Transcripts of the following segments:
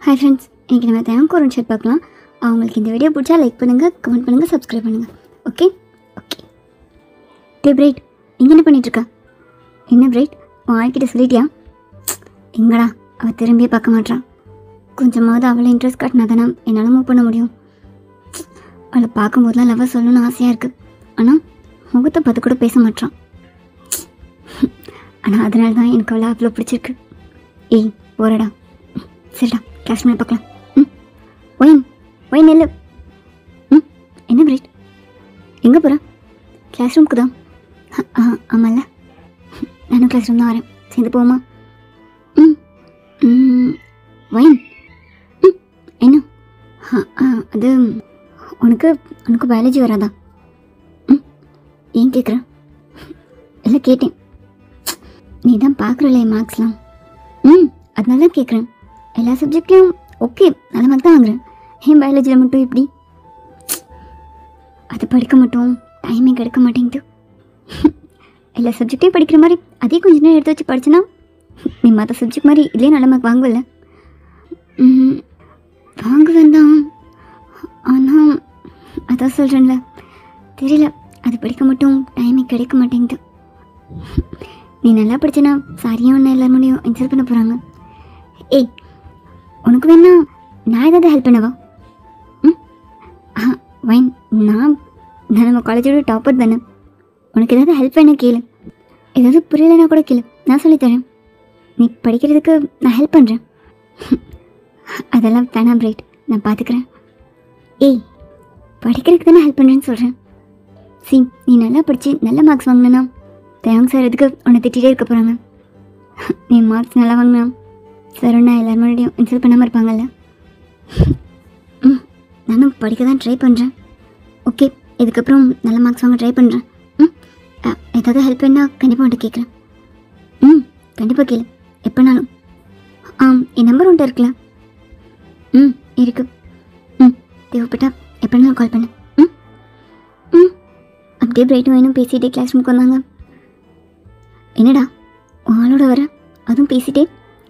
Hi friends, इनकी நம்ம thank ஒரு ஷேர் பார்க்கலாம். உங்களுக்கு இந்த வீடியோ பிடிச்சா லைக் பண்ணுங்க, கமெண்ட் பண்ணுங்க, சப்ஸ்கிரைப் பண்ணுங்க. Okay okay. டே பிரைட், இங்கே என்ன பண்ணிட்டு இருக்க? என்ன பிரைட், உன் ஆள்கிட்ட சொல்லிட்டியா? எங்கடா அவள் திரும்பியே பார்க்க மாட்டான். கொஞ்சமாவது அவளை இன்ட்ரெஸ்ட் காட்டினா தானே என்னால் மூவ் பண்ண முடியும். அவளை பார்க்கும்போதெல்லாம் லவ்வை சொல்லணும்னு ஆசையாக இருக்குது. ஆனால் முகத்தை பார்த்து கூட பேச மாட்டான். ஆனால் அதனால தான் எனக்கு அவளை அவ்வளோ பிடிச்சிருக்கு. ஏய் போறடா, சரிடா கிளாஸ் மேலே பார்க்கலாம். ஒயின் ஒயின் இல்லை. என்ன பிரைட், எங்கே போகிற? கிளாஸ் ரூமுக்கு தான். ஆமாம்ல, நானும் கிளாஸ் ரூம் தான் வரேன், சேர்ந்து போவோமா? ஒயின் என்ன? அது உனக்கு உனக்கு பயாலஜி வராதா? ஏன் கேட்குறேன்? இல்லை கேட்டேன், நீ தான் பார்க்குறல என் மார்க்ஸ்லாம். அதனால தான் கேட்குறேன். எல்லா சப்ஜெக்ட்லேயும் ஓகே நல்ல மார்க் தான் வாங்குறேன். ஏன் பயாலஜியில் மட்டும் இப்படி? அது படிக்க மட்டும் டைமே கிடைக்க மாட்டேங்குது. எல்லா சப்ஜெக்டையும் படிக்கிற மாதிரி அதே கொஞ்சம் நேரம் எடுத்து வச்சு படிச்சுன்னா நீ மற்ற சப்ஜெக்ட் மாதிரி இதுலேயே நல்ல மார்க் வாங்குவல? வாங்குவேன் தான், ஆனால் அதான் சொல்கிறேன்ல, தெரியல, அது படிக்க மட்டும் டைமே கிடைக்க மாட்டேங்குது. நீ நல்லா படிச்சனா சரியாக ஒன்று எல்லாரும் முடியும் இன்சல்ட் பண்ண போகிறாங்க. ஏய் உனக்கு வேணா நான் ஏதாவது ஹெல்ப் பண்ணவா? வைன், நான் நம்ம காலேஜோட டாப்பர் தானே. உனக்கு ஏதாவது ஹெல்ப் வேணா கேளு, ஏதாவது புரியலைன்னா கூட கேளு, நான் சொல்லித்தரேன். நீ படிக்கிறதுக்கு நான் ஹெல்ப் பண்ணுறேன். அதெல்லாம் வேணாம் பிரைட், நான் பார்த்துக்கிறேன். ஏய் படிக்கிறதுக்கு தானே ஹெல்ப் பண்ணுறேன்னு சொல்கிறேன். சி, நீ நல்லா படித்து நல்ல மார்க்ஸ் வாங்கினா தேங்க்ஸ் சார் எதுக்கு உன்னை திட்டிகிட்டே இருக்க போகிறாங்க. நீ மார்க்ஸ் நல்லா வாங்கினா சார் ஒன்றா எல்லோரும் முன்னாடியும் இன்சல்ட் பண்ணாமல் இருப்பாங்கல்ல. நானும் படிக்க தான் ட்ரை பண்ணுறேன். ஓகே, இதுக்கப்புறம் நல்ல மார்க்ஸ் வாங்க ட்ரை பண்ணுறேன். ஏதாவது ஹெல்ப் வேணா கண்டிப்பாக உன்ட்டு கேட்குறேன். கண்டிப்பாக கேளு, எப்போனாலும். என் நம்பர் உன்ட்டு இருக்குல்ல? இருக்கு. தேவைப்பட்டா எப்போனாலும் கால் பண்ணு. அப்படியே பிரைட்டும் வேணும் பேசிகிட்டே கிளாஸ் ரூமுக்கு வந்தாங்க. என்னடா உங்களோட வர, அதுவும் பேசிட்டே?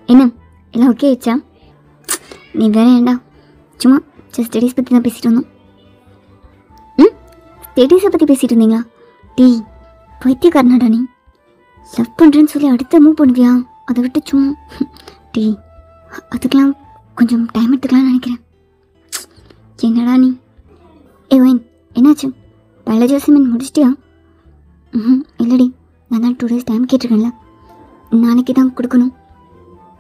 என்ன எல்லாம் ஓகே ஆயிடுச்சா? நீ வேற ஏண்டா, சும்மா ஜஸ்ட் ஸ்டடீஸ் பற்றி தான் பேசிகிட்டு வந்தோம். ஸ்டடீஸை பற்றி பேசிகிட்டு இருந்தீங்களா? டீ பைத்தியக்காரனாடா நீ. லவ் பண்ணுறேன்னு சொல்லி அடுத்த மூவ் பண்ணுவியா? அதை விட்டு சும்மா டீ, அதுக்கெலாம் கொஞ்சம் டைம் எடுத்துக்கலாம்னு நினைக்கிறேன். என்னடா நீ? ஏ ஒயின், என்னாச்சு? பயாலஜி அசைன்மெண்ட் முடிச்சிட்டியா? இல்லடி, நான் தான் 2 days டைம் கேட்டிருக்கேன்ல, நாளைக்கு தான் கொடுக்கணும்.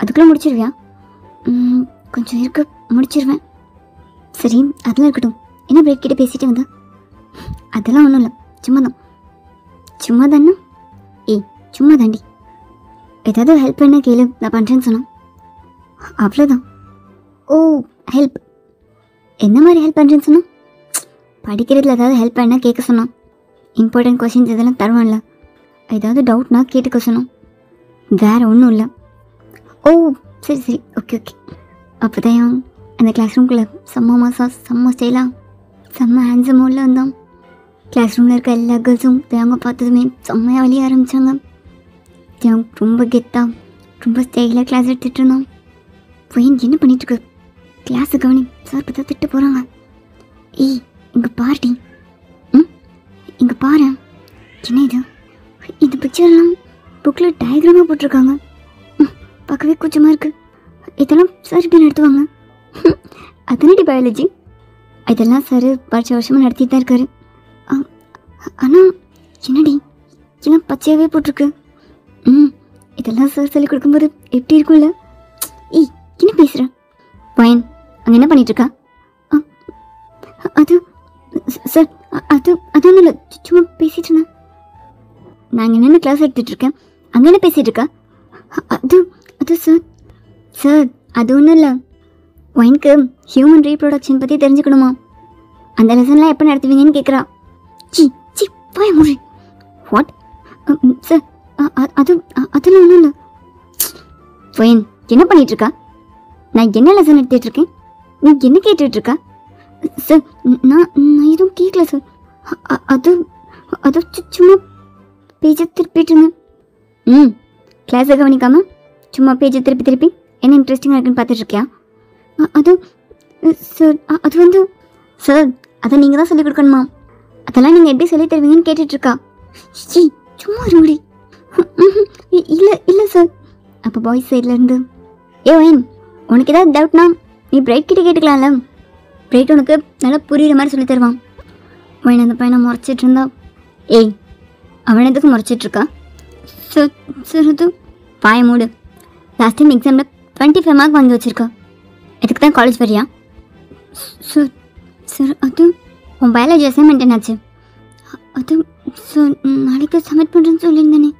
அதுக்குள்ளே முடிச்சிருவியா? கொஞ்சம் இருக்கு, முடிச்சிருவேன். சரி அதெல்லாம் இருக்கட்டும், என்ன பிரேக் கிட்டே பேசிகிட்டே வந்தா? அதெல்லாம் ஒன்றும் இல்லை, சும்மா தான். சும்மா தானே? ஏய் சும்மா தாண்டி. ஏதாவது ஹெல்ப் பண்ண கேளு, நான் பண்ணுறேன்னு சொன்னேன், அவ்வளோதான். ஓ ஹெல்ப், என்ன மாதிரி ஹெல்ப் பண்ணுறேன்னு சொன்னான்? படிக்கிறதுல ஏதாவது ஹெல்ப் பண்ணால் கேட்க சொன்னான். இம்பார்ட்டன்ட் கொஷின்ஸ் இதெல்லாம் தருவான்ல, ஏதாவது டவுட்னா கேட்டுக்க சொன்னோம், வேறு ஒன்றும் இல்லை. ஓ சரி சரி, ஓகே ஓகே. அப்போ தான் அந்த கிளாஸ் ரூம்குள்ளே செம்ம மாசா செம்ம ஸ்டைலாக செம்ம ஹேண்ட்ஸமாக உள்ள வந்தான். கிளாஸ் ரூமில் இருக்க எல்லா கேர்ள்ஸும் தேங்க பார்த்ததுமே செம்மையாக வழிய ஆரம்பித்தாங்க. தேவங்க ரொம்ப கெத்தாக ரொம்ப ஸ்டைலாக கிளாஸ் எடுத்துகிட்டு இருந்தான். பையன் என்ன பண்ணிகிட்ருக்கு? கிளாஸை கவனி, சார் பார்த்தா திட்டு போகிறாங்க. ஏய் இங்கே பார்ட்டி, இங்கே பாரு, என்ன இது? இந்த பிக்சர்லாம் புக்கில் டயக்ராமாக போட்டிருக்காங்க. பார்க்கவே கூச்சமாக இருக்குது. இதெல்லாம் சார் இப்படி நடத்துவாங்க? அதனடி பயாலஜி, இதெல்லாம் சார் வருஷமாக நடத்திட்டு தான் இருக்காரு. ஆனால் என்னடி இதெல்லாம் பச்சையாகவே போட்டிருக்கு. இதெல்லாம் சார் சொல்லி கொடுக்கும்போது எப்படி இருக்கும்ல? ஏய் என்ன பேசுகிறேன்? பையன் அங்கே என்ன பண்ணிகிட்ருக்கா? அது சார், அது ஒன்றும் இல்லை, சும்மா பேசிகிட்டு இருந்தேன். நாங்கள் என்னென்ன கிளாஸ் எடுத்துகிட்ருக்கேன், அங்கே என்ன பேசிகிட்டு இருக்கா? அது அது சார் சார் அது ஒன்றும் இல்லை, ஒயினுக்கு ஹியூமன் ரீப்ரொடக்ஷன் பற்றி தெரிஞ்சுக்கணுமா, அந்த லெசன்லாம் எப்போ நடத்துவீங்கன்னு கேட்குறா. சி சி பாய முறை. வாட் சார், அதெல்லாம் ஒன்றும் இல்லை. ஒயின் என்ன பண்ணிகிட்ருக்கா? நான் என்ன லெசன் எடுத்துகிட்ருக்கேன், நீ என்ன கேட்டுட்ருக்கா? சார் நான் எதுவும் கேட்கல சார், அது அது சும்மா பேஜை திருப்பிட்டு இருந்தேன். கிளாஸை கவனிக்காமல் சும்மா பேஜை திருப்பி என்ன இன்ட்ரெஸ்டிங்காக இருக்குன்னு பார்த்துட்ருக்கியா? அது சார் அது வந்து சார் அதை நீங்கள் தான் சொல்லிக் கொடுக்கணுமா? அதெல்லாம் நீங்கள் எப்படி சொல்லி தருவீங்கன்னு கேட்டுட்ருக்கா. ஷி சும்மா இருமுடி. இல்லை இல்லை சார். அப்போ பாய்ஸ் சைட்லேருந்து ஏன் உனக்கு ஏதாவது டவுட்னா நீ பிரைட் கிட்டே கேட்டுக்கலாம்ல. பிரைட் உனக்கு நல்லா புரியுற மாதிரி சொல்லி தருவான். ஒயின் அந்த பையனை முறைச்சிட்டு இருந்தா. ஏய் அவன் எதுக்கு முறைச்சிட்ருக்கா? சார் சார் அது பாய மூடு. லாஸ்ட் டைம் எக்ஸாமில் 25 மார்க் வாங்கி வச்சுருக்கா. எதுக்கு தான் காலேஜ் வரியா? சார் சார் அது உன் பயாலஜி அசைன்மெண்ட் என்னாச்சு? அது சார் நாளைக்கு சப்மிட் பண்ணுறேன்னு சொல்லியிருந்தேனே.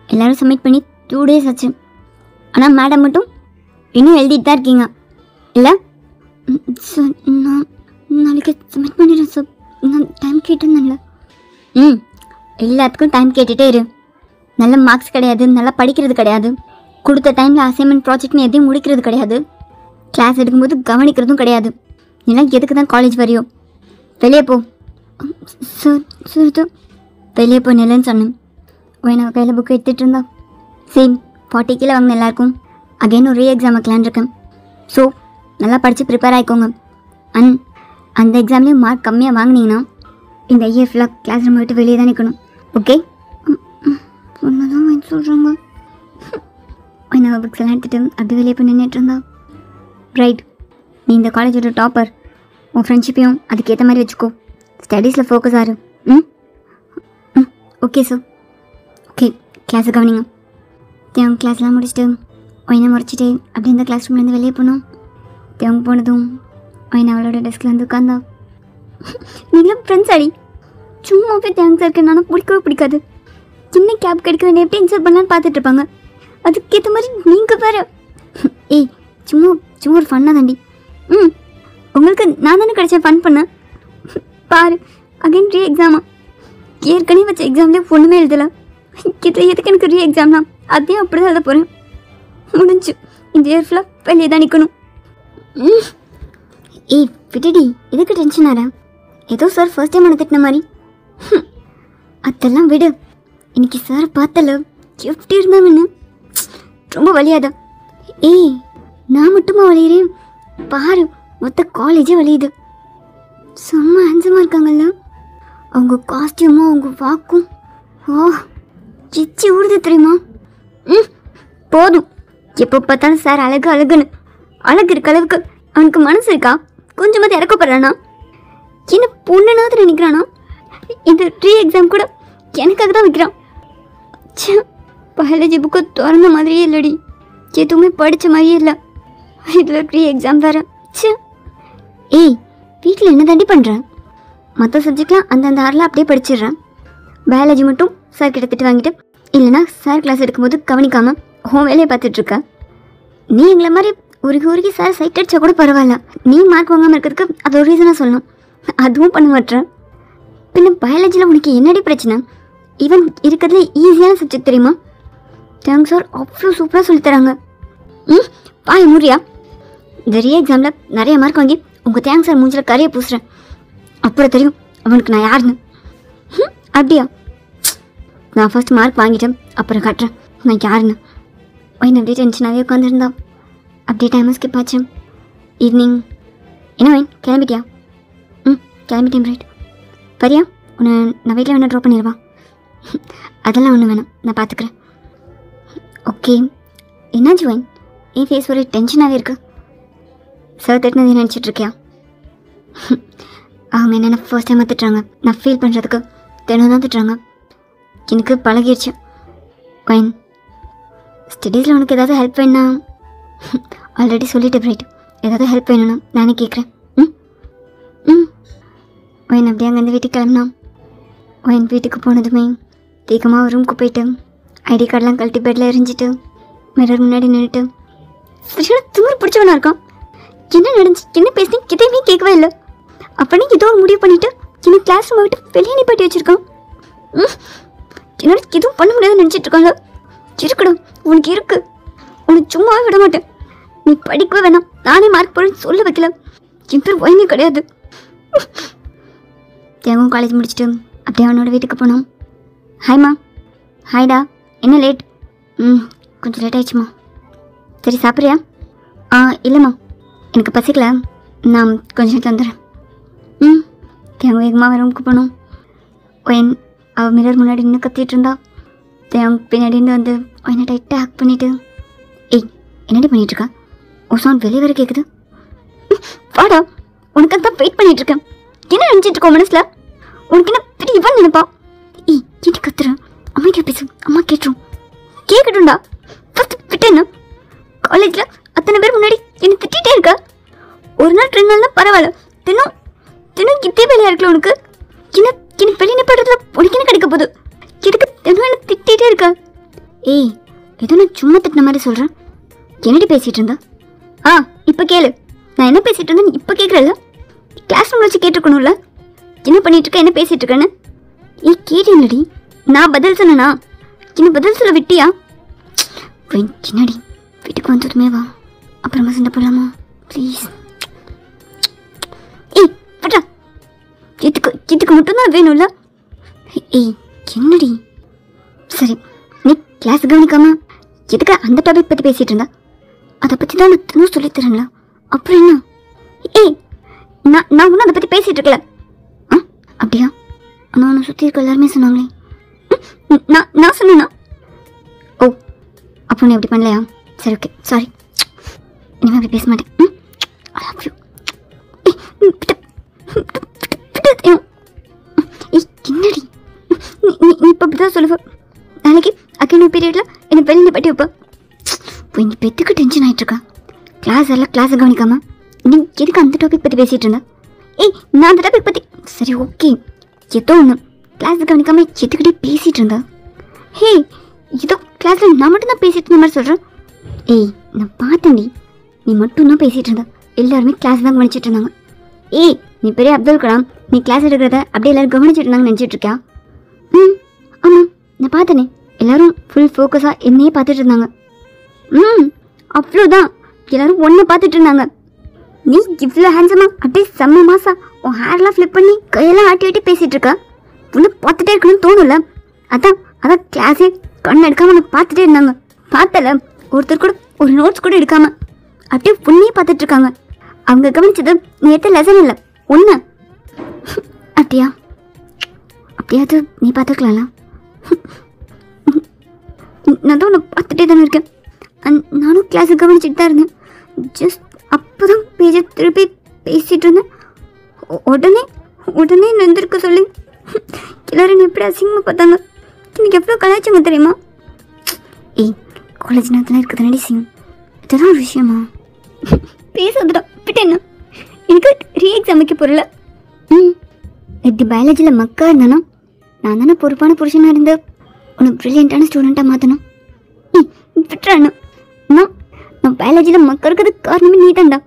எல்லோரும் சப்மிட் பண்ணி 2 days ஆச்சு. ஆனால் மேடம் மட்டும் இன்னும் எழுதிட்டு தான் இருக்கீங்க இல்லை? சார் நான் நாளைக்கு சப்மிட் பண்ணிடுறேன் சார். நான் டைம் கேட்டிருந்தேன்ல. எல்லாத்துக்கும் டைம் கேட்டுகிட்டே இரு. நல்ல மார்க்ஸ் கிடையாது, நல்லா படிக்கிறது கிடையாது, கொடுத்த டைமில் அசைன்மெண்ட் ப்ராஜெக்ட்னு எதையும் முடிக்கிறது கிடையாது, கிளாஸ் எடுக்கும்போது கவனிக்கிறதும் கிடையாது. ஏன்னா எதுக்கு தான் காலேஜ் வரையோ? வெளியே போ. சார் சார் இது வெளியே போ நிலன்னு சொன்னேன். நான் கையில் புக் எடுத்துகிட்டு இருந்தா. சேம் 40 கீழே வாங்கின எல்லாருக்கும் அகைன் ஒரு எக்ஸாம் வைக்கலான் இருக்கேன். ஸோ நல்லா படித்து ப்ரிப்பேர் ஆகிக்கோங்க. அந்த எக்ஸாம்லேயும் மார்க் கம்மியாக வாங்கினீங்கன்னா இந்த இயர் ஃபுல்லாக கிளாஸ் ரூம் விட்டு வெளியே தான் நிற்கணும். ஓகே? ஒன்றுதான் வாங்கி சொல்கிறாங்க. நான் புக்ஸ் எல்லாம் எடுத்துகிட்டு அப்படி வெளியே போய் நின்றுட்டு இருந்தா. ரைட், நீ இந்த காலேஜோட டாப்பர். உன் ஃப்ரெண்ட்ஷிப்பையும் அதுக்கேற்ற மாதிரி வச்சுக்கோ. ஸ்டடீஸில் ஃபோக்கஸ் ஆறு. Okay sir. ஓகே, கிளாஸை கவனிங்க. தேவங்க கிளாஸ்லாம் முடிச்சுட்டு ஒயினை முறைச்சிட்டு அப்படி இந்த கிளாஸ் ரூம்லேருந்து வெளியே போனோம். தேவங்க போனதும் ஒயின் அவளோட டெஸ்கில் வந்து உட்காந்தா. நீங்களும் ஃப்ரெண்ட்ஸ் அடி. சும்மா போய் தேங்க்ஸ் இருக்கு. நானும் பிடிக்கவே பிடிக்காது. சின்ன கேப் கிடைக்குது எப்படி இன்சர்ட் பண்ணலான்னு பார்த்துட்டு இருப்பாங்க. அதுக்கேற்ற மாதிரி நீங்கள் வேறு. ஏய் சும்மா சும்மா ஒரு ஃபன்னாக தாண்டி. உங்களுக்கு நான் தானே கிடைச்சேன் ஃபன் பண்ண. பாரு அகைன் ரீ எக்ஸாமா? ஏற்கனவே வச்ச எக்ஸாம்லேயே ஒன்றுமே எழுதலை. இதில் எதுக்கு எனக்கு ரீ எக்ஸாம்னா அதையும் அப்படி தான் எழுத போகிறேன். முடிஞ்சு இந்த இயர் ஃபுல்லாக வெளியே தான் நிற்கணும். ஏய் விட்டுடி, எதுக்கு டென்ஷன் ஆகிறேன்? ஏதோ சார் ஃபர்ஸ்ட் டைம் திட்டின மாதிரி. அதெல்லாம் விடு. இன்னைக்கு சார் பார்த்தல எப்படி இருந்தாங்கன்னு ரொம்ப வலியாத. ஏய் நான் மட்டுமா வலியுறேன்? பாரு மொத்த காலேஜே வலியுது. செம்ம ஹேண்ட்ஸமாக இருக்காங்கல்ல. அவங்க காஸ்டியூமும் அவங்க வாக்கும் சிச்சி ஊடுது தெரியுமா? போதும், எப்போ பார்த்தாலும் சார் அழகு அழகுன்னு. அழகு இருக்க அளவுக்கு அவனுக்கு மனசு இருக்கா? கொஞ்சமாவது இறக்கப்படுறானா? என்ன பொண்ணுனாவது நினைக்கிறானா? இந்த ரீ எக்ஸாம் கூட எனக்காக தான் வைக்கிறான். பயாலஜி புக்கு திறந்த மாதிரியே இல்லடி, எதுவுமே படித்த மாதிரியே இல்லை. இதில் ரீ எக்ஸாம் வேறு. ஏய் வீட்டில் என்ன தாண்டி பண்ணுறேன்? மற்ற சப்ஜெக்ட்லாம் அந்தந்த ஆறில் அப்படியே படிச்சிடுறேன். பயாலஜி மட்டும் சார் கிட்ட திட்டு வாங்கிட்டு இல்லைனா சார் கிளாஸ் எடுக்கும்போது கவனிக்காமல் ஹோம் வேலையை பார்த்துட்ருக்க. நீ எங்களை மாதிரி உருகி சார் சைட் அடிச்சா கூட பரவாயில்ல. நீ மார்க் வாங்காமல் இருக்கிறதுக்கு அது ஒரு ரீசனாக சொல்லணும். அதுவும் பண்ண மாட்டேன். பின்ன பயாலஜியில் உனக்கு என்னடி பிரச்சனை? ஈவன் இருக்கிறதுல ஈஸியான சப்ஜெக்ட் தெரியுமா? தேங்க்ஸ் சார் அவ்வளோ சூப்பராக சொல்லித்தராங்க. பாய் மூரியா, இந்த ரீ எக்ஸாமில் நிறைய மார்க் வாங்கி உங்கள் தேங்க்ஸ் சார் மூஞ்சில் கரையை பூசுகிறேன். அப்புறம் தெரியும் அவனுக்கு நான் யாருன்னு. அப்படியா? நான் ஃபர்ஸ்ட் மார்க் வாங்கிட்டேன், அப்புறம் காட்டுறேன் நான் யாருன்னு. ஒயின் அப்படியே டென்ஷனாகவே உட்காந்துருந்தா. அப்படியே டைம் ஸ்கிப் ஆச்சு. ஈவினிங் என்ன ஒயின் கிளம்பிட்டியா? கிளம்பிட்டேன். ரைட் வரியா? உன்னை நான் வீட்டில் வேணால் ட்ராப் பண்ணிடுவா? அதெல்லாம் ஒன்றும் வேணாம், நான் பார்த்துக்கிறேன். ஓகே. என்னாச்சு ஒயின், என் ஃபேஸ் ஒரு டென்ஷனாகவே இருக்கு. சார் திட்டினது நினச்சிட்ருக்கியா? அவங்க என்னென்ன ஃபர்ஸ்ட் டைமாக திட்டுறாங்க. நான் ஃபீல் பண்ணுறதுக்கு தினம் தான் திட்டுறாங்க. எனக்கு பழகிடுச்சு. ஒயின் ஸ்டடீஸில் உனக்கு ஏதாவது ஹெல்ப் வேணா? ஆல்ரெடி சொல்லிவிட்டு ரைட், ஏதாவது ஹெல்ப் வேணும்னா நானே கேட்குறேன். ஒயின் அப்படியே அங்கேருந்து வீட்டுக்கு கிளம்புனா. ஒயின் வீட்டுக்கு போனதுமே தீக்கமாக ரூமுக்கு போயிட்டு ஐடி கார்டெலாம் கழட்டி பெட்டில் எரிஞ்சிட்டு மிரர் முன்னாடி நின்றுட்டு சரியான திமிரு பிடிச்சவனா இருக்கான். என்ன நடந்துச்சு, என்ன பேசினேன், எதையுமே கேட்கவே இல்லை. அப்பனே ஏதோ ஒரு முடிவு பண்ணிவிட்டு என்னை கிளாஸ் ரூமை விட்டு வெளியே நிப்பாட்டி வச்சுருக்கான். என்னால் எதுவும் பண்ண முடியாதுன்னு நினச்சிட்டு இருக்காங்க. இருக்கணும், உனக்கு இருக்கு. உனக்கு சும்மாவே விட மாட்டேன். நீ படிக்கவே வேணாம், நானே மார்க் போடுன்னு சொல்ல வைக்கல. என் பேர் ஒயினே கிடையாது. தேங்கும் காலேஜ் முடிச்சுட்டு அப்படியே அவனோட வீட்டுக்கு போனோம். ஹாய்மா. ஹாய்டா, என்ன லேட்? கொஞ்சம் லேட் ஆயிடுச்சுமா. சரி சாப்பிட்றியா? இல்லைம்மா, எனக்கு பசிக்கல, நான் கொஞ்சம் நேரத்தில் வந்துடுறேன். தேங்க வேகமாக ரூமுக்கு போகணும். அவள் மிரர் முன்னாடி நின்று கத்திட்டு இருந்தா. தேங்க பின்னாடி இருந்து வந்து என்ன டைட்டாக ஹேக் பண்ணிவிட்டு, ஏய் என்னடி பண்ணிகிட்ருக்கா? ஒரு சவுண்ட் வெளியே வர கேட்குது. வாடா, உனக்கு தான் வெயிட் பண்ணிகிட்ருக்கேன். என்ன நினச்சிட்டு இருக்கோம் மனசில்? உனக்கு என்ன பெரிய இவன் நினைப்பா? ஏய் என்ன கத்துற? அம்மாக்கிட்ட பேசு, அம்மா கேட்டுரும். கேட்கட்டும்டா, ஃபஸ்ட்டு விட்டேன்னு. காலேஜில் அத்தனை பேர் முன்னாடி என்னை திட்டிகிட்டே இருக்க. ஒரு நாள் 2 நாள் தான் பரவாயில்ல, தினம் இதே வேலையாக இருக்குல்ல உனக்கு? என்ன வெளியே நிப்பாடுறதுல உனக்கு என்ன கிடைக்க போகுது? எதுக்கு தினம் என்ன திட்டிகிட்டே இருக்க? ஏய் ஏதோ நான் சும்மா திட்டின மாதிரி சொல்கிறேன். என்னடி பேசிகிட்டு இருந்தா? இப்போ கேளு, நான் என்ன பேசிகிட்டு இருந்தேன் இப்போ கேட்குறல? கிளாஸ் ரூமில் வச்சு கேட்டுருக்கணும்ல என்ன பண்ணிகிட்டு இருக்க, என்ன பேசிகிட்டு இருக்கேன்னு. கேட்டீங்களடி, நான் பதில் சொன்னேனா? என்ன பதில் சொல்ல விட்டியா? என்னடி வீட்டுக்கு வந்ததுமே வா, அப்புறமா சண்டை போடலாமா ப்ளீஸ்? பட்டா இதுக்கு மட்டும்தான் வேணும்ல? என்னடி? சரி, நீ கிளாஸ் கவனிக்காம எதுக்கு அந்த டாபிக் பற்றி பேசிகிட்டு இருந்தா? அதை பற்றி தான் நான் தினம் சொல்லித்தரேன்ல, அப்புறம் என்ன? நான் ஒன்றும் அதை பற்றி பேசிகிட்டு இருக்கல. அப்படியா? ஆனால் உன்னை சுற்றி இருக்க எல்லாருமே சொன்னாங்களே. நான் சொன்னேன்னா? ஓ அப்போ நீ அப்படி பண்ணலையா? சரி ஓகே சாரி, இனிமேல் அப்படி பேச மாட்டேன். ஐ லவ் யூ. என்னடி நீ இப்போ அப்படி தான் சொல்லுவ? நாளைக்கு அக்கௌண்ட் பீரியடில் என்னை வெளியே பட்டி வைப்ப. நீ பெற்றுக்கு டென்ஷன் ஆகிட்டுருக்கா. கிளாஸை கவனிக்காம நீ எதுக்கு அந்த டாபிக் பற்றி பேசிகிட்டு இருந்தா? நான் அந்த டாபிக் பற்றி சரி ஓகே ஏதோ ஒன்று கிளாஸை கவனிக்காம எதுக்கிட்டே பேசிகிட்டு இருந்தா? ஏதோ கிளாஸில் நான் மட்டும் தான் பேசிகிட்டு இருந்த மாதிரி சொல்கிறேன். நான் பார்த்தேன்டி, நீ மட்டும் தான் பேசிகிட்டு இருந்தா. எல்லாருமே கிளாஸ் தான் கவனிச்சிட்டு இருந்தாங்க. நீ பெரிய அப்துல் கலாம், நீ கிளாஸ் எடுக்கிறத அப்படியே எல்லோரும் கவனிச்சிட்டு இருந்தாங்கன்னு நினச்சிட்டு இருக்கியா? ஆமாம் நான் பார்த்தேனே, எல்லோரும் ஃபுல் ஃபோக்கஸாக என்னையே பார்த்துட்டு இருந்தாங்க. அவ்வளோதான், எல்லோரும் ஒன்றை பார்த்துட்டு இருந்தாங்க. நீ இவ்வளோ ஹேண்ட்ஸமாக அப்படியே செம்ம மாசா உன் ஹேர்லாம் ஃப்ளிப் பண்ணி கையெல்லாம் ஆட்டி பேசிகிட்டு இருக்கா. உன்னை பார்த்துட்டே இருக்கணும்னு தோணும்ல? அதான் கிளாஸே கண் எடுக்காமல் உன்னை பார்த்துட்டே இருந்தாங்க. பார்த்தல, ஒருத்தர் கூட ஒரு நோட்ஸ் கூட எடுக்காமல் அப்படியே உன்னையே பார்த்துட்டு இருக்காங்க. அவங்க கவனிச்சது நேற்று லெசன் இல்லை, ஒன்று. அப்படியாவது நீ பார்த்துக்கலாம்ல? நான் தான் உன்னை பார்த்துட்டே தானே இருக்கேன். நானும் கிளாஸை கவனிச்சுட்டு தான் இருந்தேன். ஜஸ்ட் அப்போ தான் பேஜை திருப்பி பேசிகிட்டு இருந்தேன். உடனே நந்திருக்க சொல்லி எல்லோரும் எப்படி அசிங்கமாக பார்த்தாங்க. எனக்கு எவ்வளோ கலாய்ச்சாங்க தெரியுமா? காலேஜ் நேரத்தில் இருக்குது நடிசிங், இதெல்லாம் ஒரு விஷயமா? பேசாதடா விட்டேன்னா. எனக்கு ரீஎக்ஸாம் வைக்க போகிறல. இப்படி பயாலஜியில் மக்கா இருந்தானா நான் தானே பொறுப்பான புருஷனாக இருந்த உனக்கு ப்ரில்லியண்ட்டான ஸ்டூடெண்ட்டாக மாற்றணும். விட்டுறானு நான் பயாலஜியில் மக்கா இருக்கிறதுக்கு காரணமே நீ தான்டா.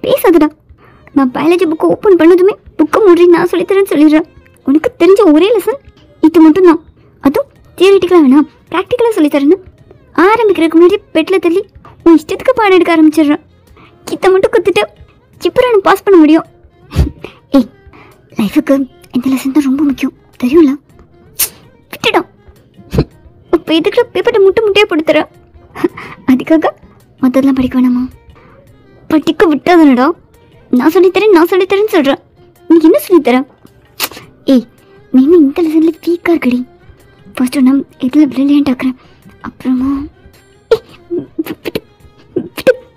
பேசாதடா. நான் பயாலஜி புக்கை ஓப்பன் பண்ணதுமே புக்கை மூடி நான் சொல்லித்தரேன்னு சொல்லிடுறேன். உனக்கு தெரிஞ்ச ஒரே லெசன் இது மட்டும்தான். அதுவும் தியரிட்டிக்கலாக வேணாம், ப்ராக்டிக்கலாக சொல்லித்தரேன்னு ஆரம்பிக்கிறதுக்கு முன்னாடி பெட்டில் தள்ளி உன் இஷ்டத்துக்கு பாடம் எடுக்க ஆரம்பிச்சிடுறேன். இதை மட்டும் கற்றுட்டு இப்போ நான் பாஸ் பண்ண முடியும். லைஃபுக்கு இந்த லெசன் தான் ரொம்ப முக்கியம் தெரியும்ல? விட்டுடும். இப்போ இதுக்குள்ள பேப்பர்ட்ட முட்டையாக போட்டுத்தரேன். அதுக்காக மற்றதெல்லாம் படிக்க வேணாமா? படிக்க விட்டாதானடா. நான் சொல்லித்தரேன்னு சொல்கிறேன். நீ என்ன சொல்லித்தரேன்? நீ இந்த லெசனில் வீக்காக இருக்கடி. ஃபர்ஸ்ட்டு நான் இதில் ப்ரில்லியண்ட் ஆக்குறேன், அப்புறமா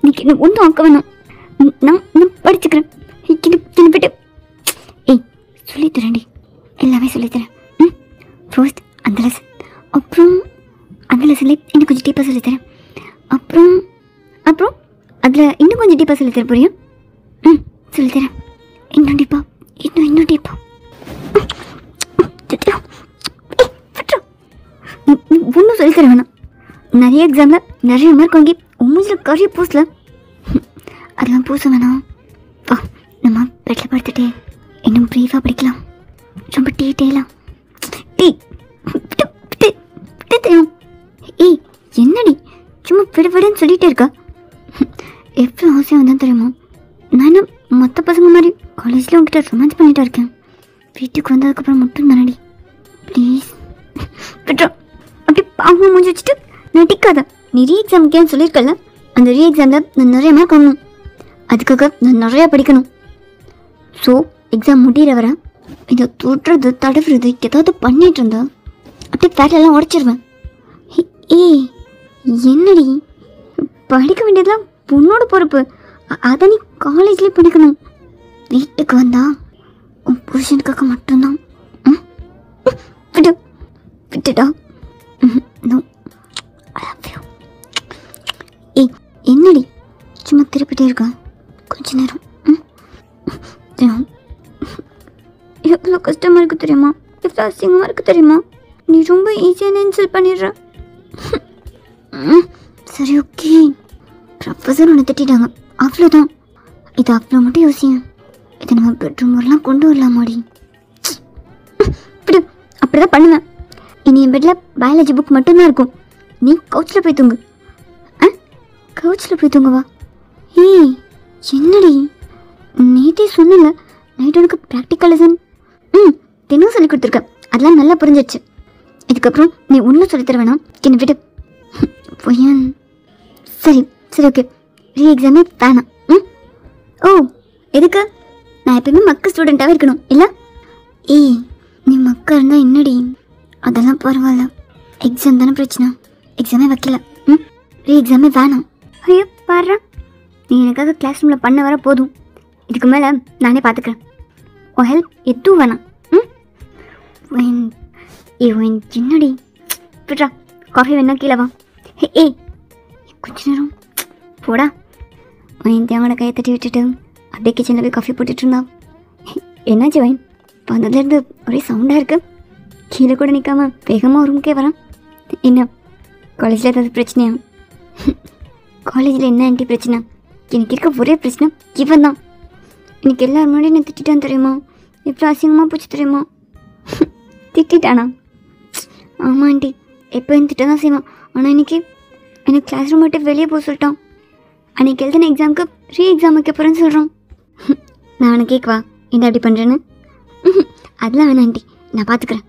நீ என்ன ஒன்றும் ஆக்க வேணாம். நான் படிச்சுக்கிறேன். விட்டு சொல்லித்தரேன்டி, எல்லாமே சொல்லித்தரேன். ஃபர்ஸ்ட் அந்த லெசன், அப்புறம் அந்த லெசனில் இன்னும் கொஞ்சம் டீப்பாக சொல்லித்தரேன், அப்புறம் அதில் இன்னும் கொஞ்சம் டீப்பாக சொல்லித்தர புரியும்? சொல்லித்தரேன். இன்னும் டீப்பா இன்னும் டீப்பா. ஒன்றும் சொல்லித்தர வேணாம். நிறைய எக்ஸாமில் நிறைய மார்க் வாங்கி மூஞ்சில் கறி பூசல, அதெல்லாம் பூச வேணாம். வா நம்ம பெட்டில் படுத்துட்டே இன்னும் ப்ரீஃபாக படிக்கலாம், ரொம்ப டீட்டெயிலாக. தெரியும். என்னடி சும்மா விடுன்னு சொல்லிகிட்டே இருக்கா? எவ்வளோ ஆசையாக வந்தால் தெரியுமா? நான் என்ன மற்ற பசங்க மாதிரி காலேஜில் உங்ககிட்ட ரொமான்ஸ் பண்ணிகிட்டா இருக்கேன். வீட்டுக்கு வந்ததுக்கப்புறம் மட்டும் தானடி ப்ளீஸ். விட்டுறோம். அப்படி பாவம் முடிஞ்சு வச்சுட்டு நடிக்காத. நீ ரீ எக்ஸாமுக்கேன்னு சொல்லியிருக்கல, அந்த ரீ எக்ஸாமில் நான் நிறைய மார்க் வாங்கணும். அதுக்காக நான் நிறையா படிக்கணும். ஸோ எக்ஸாம் முடிகிற வர இதை தொடுறது தடவுறது ஏதாவது பண்ணிகிட்டு இருந்தா அப்படியே ஃபேட்லெல்லாம் உடச்சிருவேன். ஏய் என்னடி, படிக்க வேண்டியதெல்லாம் பொண்ணோட பொறுப்பு. அதை நீ காலேஜ்லேயே படிக்கணும். வீட்டுக்கு வந்தா உன் புருஷனுக்காக மட்டும்தான். விடு விட்டுடா. No I love you. ஏய் என்னடி சும்மா திருப்பிட்டே இருக்கா? கொஞ்ச நேரம். எவ்வளோ கஷ்டமாக இருக்குது தெரியுமா? எவ்வளோ அசிங்கமாக இருக்குது தெரியுமா? நீ ரொம்ப ஈஸியான இன்சல்ட் பண்ணிடுற. சரி ஓகே, ப்ரொஃபஸர் ஒன்று திட்டாங்க, அவ்வளோதான். இது அவ்வளோ மட்டும் யோசியும். இதை நம்ம பெட்ரூம் வரலாம் கொண்டு வரலாமாடி? இப்படி அப்படி தான் பண்ணுவேன். இனி என் பெட்டில் பயாலஜி புக் மட்டும்தான் இருக்கும். நீ கவுச்சில் போய் தூங்கு. கவுச்சில் போய் தூங்குவா? ஏய் என்னடி, நேற்றே சொன்னல நைட் உனக்கு ப்ராக்டிக்கல் லெசன் தினம் சொல்லி கொடுத்துருக்க. அதெல்லாம் நல்லா புரிஞ்சிடுச்சு. இதுக்கப்புறம் நீ ஒன்றும் சொல்லித்தர வேணாம், என்னை விட்டு. பொய்யன். சரி சரி ஓகே, ரீ எக்ஸாமே வேணாம். ஓ எதுக்கு? நான் எப்பயுமே மக்க ஸ்டூடெண்ட்டாகவே இருக்கணும் இல்லை? ஏய் நீ மக்கா இருந்தால் என்னடி? அதெல்லாம் பரவாயில்ல, எக்ஸாம் தானே பிரச்சனை. எக்ஸாமே வைக்கல. ரீ எக்ஸாமே வேணாம். ஐயோ பாடுறா, நீ எனக்காக கிளாஸ் ரூமில் பண்ண வர போதும். இதுக்கு மேலே நானே பார்த்துக்கிறேன். உன் ஹெல்ப் எதுவும் வேணாம். என்னடி விட்றா, காஃபி வேணா கீழே வா. ஏய் கொஞ்ச நேரம் போடா. வைன் தேவனோட கையை தட்டி விட்டுட்டு அப்படியே கிச்சனில் போய் காஃபி போட்டுட்டு இருந்தான். என்னாச்சு வைன், வந்ததுலேருந்து ஒரே சவுண்டாக இருக்கு. கீழே கூட நிற்காம வேகமாக ரூமுக்கே வரான். என்ன காலேஜில் ஏதாவது பிரச்சனையா? காலேஜில் என்ன ஆண்டி பிரச்சனை? எனக்கு இருக்க ஒரே பிரச்சனை இவன் தான். எனக்கு எல்லாரும் முன்னாடி என்ன திட்டான் தெரியுமா? எவ்வளோ அசிங்கமாக போச்சு தெரியுமா? திட்டானா? ஆமாம் ஆண்டி, எப்போயும் திட்ட தான் செய்வான். ஆனால் இன்றைக்கி எனக்கு கிளாஸ் ரூம் மட்டும் வெளியே போக சொல்லிட்டான். அன்றைக்கி எழுதின எக்ஸாமுக்கு ரீ எக்ஸாம் வைக்க போகிறேன்னு சொல்கிறான். நான் அவனை கேட்கவா என்ன அப்படி பண்ணுறேன்னு? அதெல்லாம் வேணாம் ஆண்டி, நான் பார்த்துக்கிறேன்.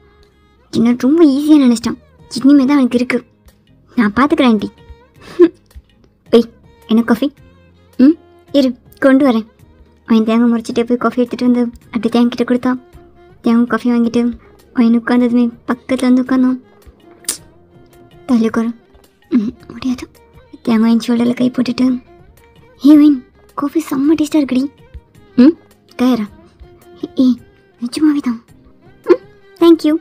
என்ன ரொம்ப ஈஸியாக நினச்சிட்டான். இனிமே தான் அவனுக்கு இருக்குது. நான் பார்த்துக்கிறேன் ஆண்டி. ஒய் என்ன காஃபி? இரு கொண்டு வரேன். அவன் தேங்காய் முறைச்சிட்டே போய் காஃபி எடுத்துகிட்டு வந்து அப்படி தேங்கிட்ட கொடுத்தான். தேங்காய் காஃபி வாங்கிட்டு அவன் உட்காந்ததுமே பக்கத்தில் வந்து உட்காந்தான். தள்ளி உட்காரு. முடியாது. தேங்காய் என் ஷோல்டரில் கை போட்டுட்டு, ஏ வைன் காஃபி செம்ம டேஸ்ட்டாக இருக்குடி. கயரா? ஏய் நிஜமாவே தான். தேங்க்யூ.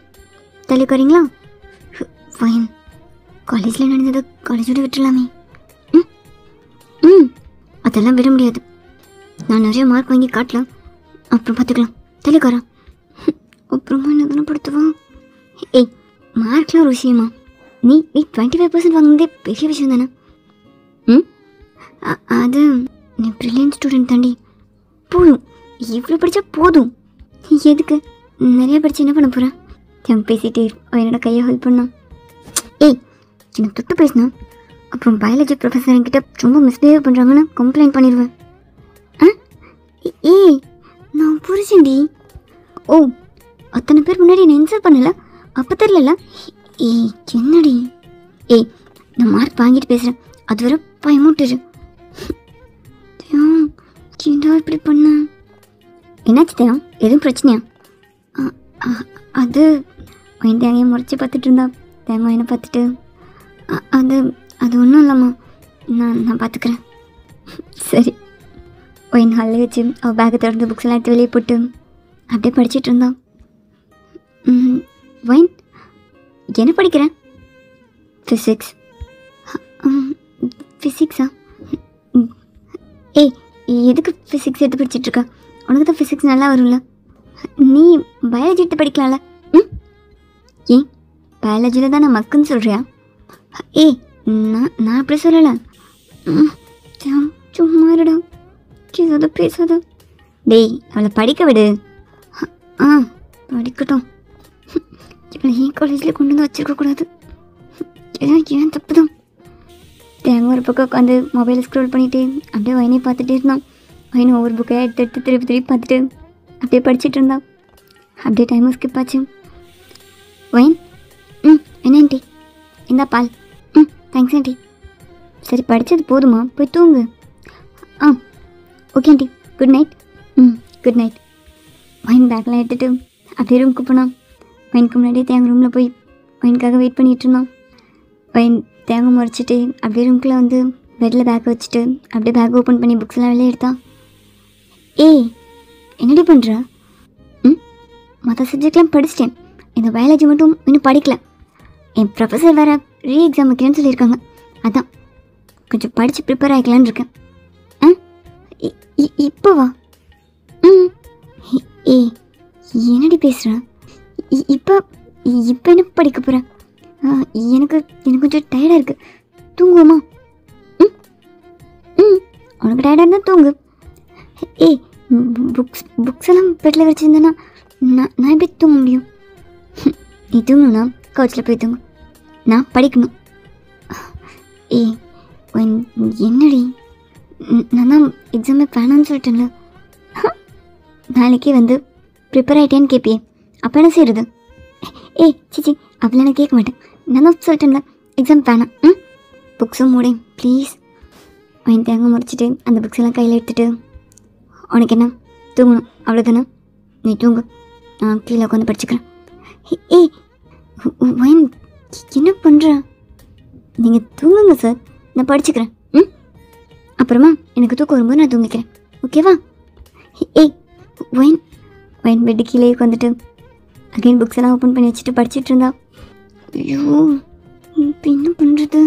தள்ளி உட்காரிங்களா? வைன் காலேஜில் நடந்ததை காலேஜோட விட்டுடலாமே. அதெல்லாம் விட முடியாது. நான் நிறைய மார்க் வாங்கி காட்டலாம், அப்புறம் பார்த்துக்கலாம். தலைக்காரா அப்புறமா என்ன தானே படுத்துவா? ஏய் மார்க்லாம் ஒரு விஷயமா? நீ 25% வாங்கினதே பெரிய விஷயம் தானே. அது நீ ப்ரில்லியன்ட் ஸ்டூடெண்ட் தாண்டி. போதும், இவ்வளோ படித்தா போதும். எதுக்கு நிறையா படித்து என்ன பண்ண போகிறேன்? என் பேசிகிட்டே என்னோட கையை ஹெல்ப் பண்ணான். ஏய் என்னை தொட்டு பேசினா அப்புறம் பயாலஜி ப்ரொஃபஸர் என்கிட்ட ரொம்ப மிஸ்பிஹேவ் பண்ணுறாங்கன்னு கம்ப்ளைண்ட் பண்ணிடுவேன். ஏய் நான் புரிச்சேன்டி. ஓ அத்தனை பேர் முன்னாடி என்னை இன்சல்ட் பண்ணல, அப்போ தெரியல. ஏய் என்னடி? ஏய் நான் மார்க் வாங்கிட்டு பேசுகிறேன், அது வர பயமூட்டுரு. ஏன்டா இப்படி பண்ண? என்னாச்சு தேவம்? எதுவும் பிரச்சனையா? அது என் தேங்காயை முறைச்சி பார்த்துட்டு இருந்தா. தேங்காய் என்ன பார்த்துட்டு, அது அது ஒன்றும் இல்லைம்மா, நான் பார்த்துக்கிறேன். சரி. ஒயின் ஹாலில் வச்சு அவள் பேக்கை திறந்து புக்ஸ் எல்லாம் எடுத்து வெளியே போட்டு அப்படியே படிச்சுட்டு இருந்தான். ஒயின் என்ன படிக்கிறேன்? ஃபிசிக்ஸ். ஃபிசிக்ஸா? ஏய் எதுக்கு ஃபிசிக்ஸ் எடுத்து படிச்சிட்ருக்க? உனக்கு தான் ஃபிசிக்ஸ் நல்லா வரும்ல. நீ பயாலஜி எடுத்து படிக்கலாம்ல. ஏன் பயாலஜியில் தான் நான் மக்குன்னு சொல்கிறியா? ஏய் நான் அப்படி சொல்லலை. சும்மா இருடா, ஏதாவது பேசாத. டேய் அவளை படிக்க விடு. படிக்கட்டும். இவளை ஏன் காலேஜில் கொண்டு வந்து வச்சுருக்கக்கூடாது. ஏன் தப்பு தான். தேங்க ஒரு பக்கம் உட்காந்து மொபைலை ஸ்க்ரோல் பண்ணிவிட்டு அப்படியே வயனை பார்த்துட்டே இருந்தான். வயனை ஒவ்வொரு புக்கையாக எடுத்து திருப்பி திருப்பி பார்த்துட்டு அப்படியே படிச்சுட்டு இருந்தான். அப்படியே டைமும் ஸ்கிப் ஆச்சு. வயன் என்ன ஆண்டி? இந்தா பால். Thanks aunty. சரி படித்தது போதுமா, போய் தூங்கு. ஆ okay aunty, good night. Good night. Wine பேக்கெலாம் எடுத்துகிட்டு அப்படியே ரூமுக்கு போனான். வைனுக்கு முன்னாடியே தேங்க ரூமில் போய் வைனுக்காக வெயிட் பண்ணிகிட்டு இருந்தான். வைன் தேங்க முறைச்சிட்டு அப்படியே ரூமுக்குள்ளே வந்து பெட்டில் பேக்கை வச்சுட்டு அப்படியே பேக் ஓப்பன் பண்ணி புக்ஸ்லாம் வெளியே எடுத்தான். ஏய் என்னடி பண்ணுறா? மற்ற சப்ஜெக்ட்லாம் படிச்சிட்டேன், இந்த பயாலஜி மட்டும் இன்னும் படிக்கல. என் ப்ரொஃபஸர் வேறு ரீ எக்ஸாம் வைக்கிறேன்னு சொல்லியிருக்காங்க, அதான் கொஞ்சம் படித்து ப்ரிப்பேர் ஆகிக்கலான்னு இருக்கேன். இப்போவா? ஏய் என்னடி பேசுகிறேன்? இப்போ இப்போ என்ன படிக்க போகிறேன்? எனக்கு கொஞ்சம் டயர்டாக இருக்குது, தூங்குவோமா? உனக்கு டயர்டாக இருந்தால் தூங்கு. ஏய் புக்ஸ் எல்லாம் பெட்டில் வச்சுருந்தேன்னா நான் எப்படி தூங்க முடியும்? நீ தூங்கணும்னா கவுச்சில் போய் தூங்கு, நான் படிக்கணும். ஏய் என்னடி, நான் தான் எக்ஸாமே வேணான்னு சொல்லிட்டேன்ல. நாளைக்கே வந்து ப்ரிப்பேர் ஆகிட்டேன்னு கேட்பியே, அப்போ என்ன செய்கிறது? ஏய் சிச்சி அப்படிலாம் நான் கேட்க மாட்டேன், நான் தான் சொல்லிட்டேன்ல எக்ஸாம் வேணாம். புக்ஸும் மூடேன் ப்ளீஸ். வைன் தேங்க முடிச்சுட்டு அந்த புக்ஸ் எல்லாம் கையில் எடுத்துகிட்டு, உனக்கு என்ன தூங்கணும் அவ்வளோதானே, நீ தூங்கு, நான் கீழே உட்காந்து படிச்சுக்கிறேன். ஏய் வைன் என்ன பண்ணுற? நீங்கள் தூங்குங்க சார், நான் படிச்சுக்கிறேன். அப்புறமா எனக்கு தூக்கம் வரும்போது நான் தூங்கிக்கிறேன், ஓகேவா? ஏய் வைன் பெட்டு கீழே உட்காந்துட்டு அகைன் புக்ஸ் எல்லாம் ஓப்பன் பண்ணி வச்சுட்டு படிச்சுட்டு இருந்தா. ஐயோ இப்போ என்ன பண்ணுறது?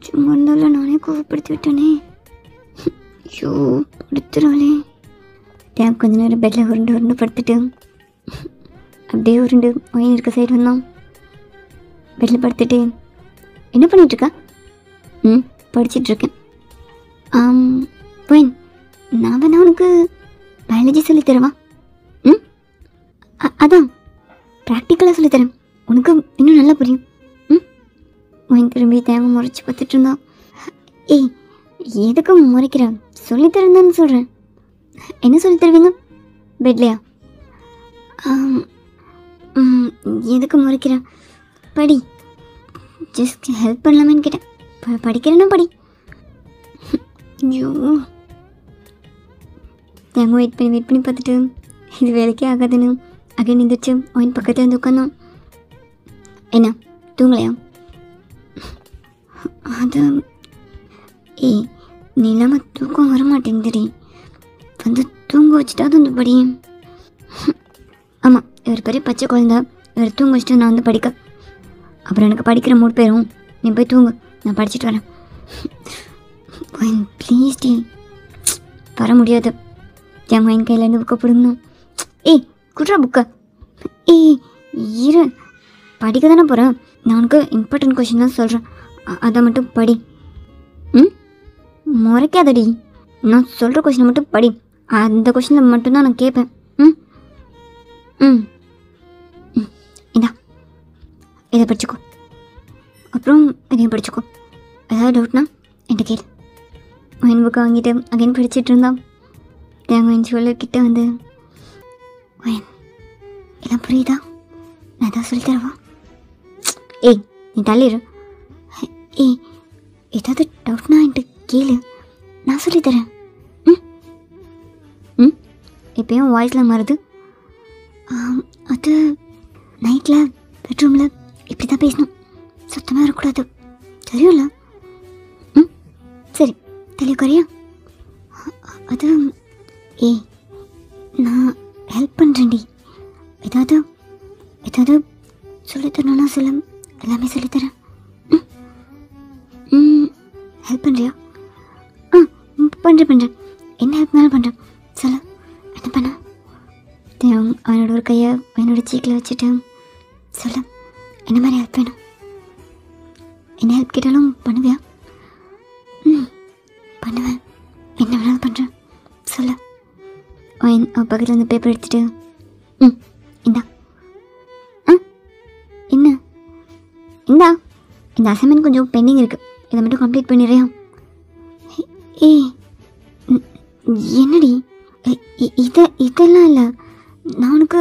சும்மா இருந்தாலும் நானே கோவப்படுத்தி விட்டேனே. ஐயோ படுத்துறாளே. டேம் கொஞ்ச நேரம் பெட்டில் உருண்டு படுத்துட்டு அப்படியே உருண்டு வைன் இருக்க சைடு வந்தான். பெட்டில் படுத்துட்டு என்ன பண்ணிகிட்ருக்கா? படிச்சிட்ருக்கேன். வைன் நான் வேணா உனக்கு பயாலஜி சொல்லித்தரவா? அதான் ப்ராக்டிக்கலாக சொல்லித்தரேன், உனக்கு இன்னும் நல்லா புரியும். வைன் திரும்பி தேவை முறைச்சி பார்த்துட்டு இருந்தான். ஏய் எதுக்கு முறைக்கிற? சொல்லித்தரேன் தானே சொல்கிறேன். என்ன சொல்லி தருவீங்க பெட்லையா? எதுக்கு முறைக்கிற? படி, ஜஸ்ட் ஹெல்ப் பண்ணலாமேன்னு கேட்டேன். படிக்கிறேன்னா படி. ஐயோ தேங்க வெயிட் பண்ணி பார்த்துட்டு இது வேலைக்கே ஆகாதுன்னு அகைன் நிந்திச்சு அவன் பக்கத்தில் வந்து உட்காந்தான். என்ன தூங்கலையா? அது ஏய் நீ இல்லாமல் தூக்கம் வரமாட்டேங்குதுடி, வந்து தூங்க வச்சுட்டா அது வந்து படி. ஆமாம் இவர் பெரிய பச்சை குழந்தை, இவர் தூங்க வச்சுட்டு நான் வந்து படிக்க, அப்புறம் எனக்கு படிக்கிற மூட் போயிடும். நீ போய் தூங்கு, நான் படிச்சுட்டு வரேன். ப்ளீஸ் டி. வர முடியாது, என் மைன் கையிலேருந்து புக்கை பிடுங்கணும். ஏய் குட்ரா புக்கை. ஏய் இரு, படிக்க தானே போகிறேன், நான் உனக்கு இம்பார்ட்டன்ட் கொஷின் தான் சொல்கிறேன், அதை மட்டும் படி. முறைக்காதடி, நான் சொல்கிற கொஷினை மட்டும் படி, அந்த கொஷினை மட்டும்தான் நான் கேட்பேன். இந்தா இதை படிச்சுக்கோ, அப்புறம் இதையும் படிச்சுக்கோ, ஏதாவது டவுட்னா என்கிட்ட கேளு. வைன் புக்கை வாங்கிட்டு அகைன் படிச்சுட்டு இருந்தான். தேங்காயின் சொல்லிக்கிட்ட வந்து வைன் எல்லாம் புரியுதா? நான் எதாவது சொல்லித்தரவா? ஏய் நீ தள்ளிடு. ஏய் ஏதாவது டவுட்னா என்கிட்ட கேளு, நான் சொல்லித்தரேன். இப்போயும் வாய்ஸில் மாறுது. அது நைட்டில் பெட்ரூமில் இப்படி தான் பேசணும், சுத்தமாக இருக்கக்கூடாது, தெரியும்ல? சரி தெளிவு குறையா? அது ஏய் நான் ஹெல்ப் பண்ணுறேன்டி, ஏதாவது சொல்லித்தரணும்னா சொல்ல, எல்லாமே சொல்லித்தரேன். ஹெல்ப் பண்ணுறியா? பண்ணுறேன், என்ன ஹெல்ப்னாலும் பண்ணுறேன், சொல்ல என்ன பண்ண? அவனோட ஒரு கையை என்னோட சீக்கில் வச்சுட்டு சொல்ல என்ன மாதிரி ஹெல்ப் வேணும், என்ன ஹெல்ப் கேட்டாலும் பண்ணுவியா? பண்ணுவேன், என்ன வேணாலும் பண்ணுறேன், சொல்ல. அவன் பக்கத்தில் வந்து பேப்பர் எடுத்துகிட்டு இந்தா. என்ன இந்தா, இந்த அசைன்மெண்ட் கொஞ்சம் பெண்டிங் இருக்குது, இதை மட்டும் கம்ப்ளீட் பண்ணிடுறியா? ஏய் என்னடி இதெல்லாம் இல்லை, நான் உனக்கு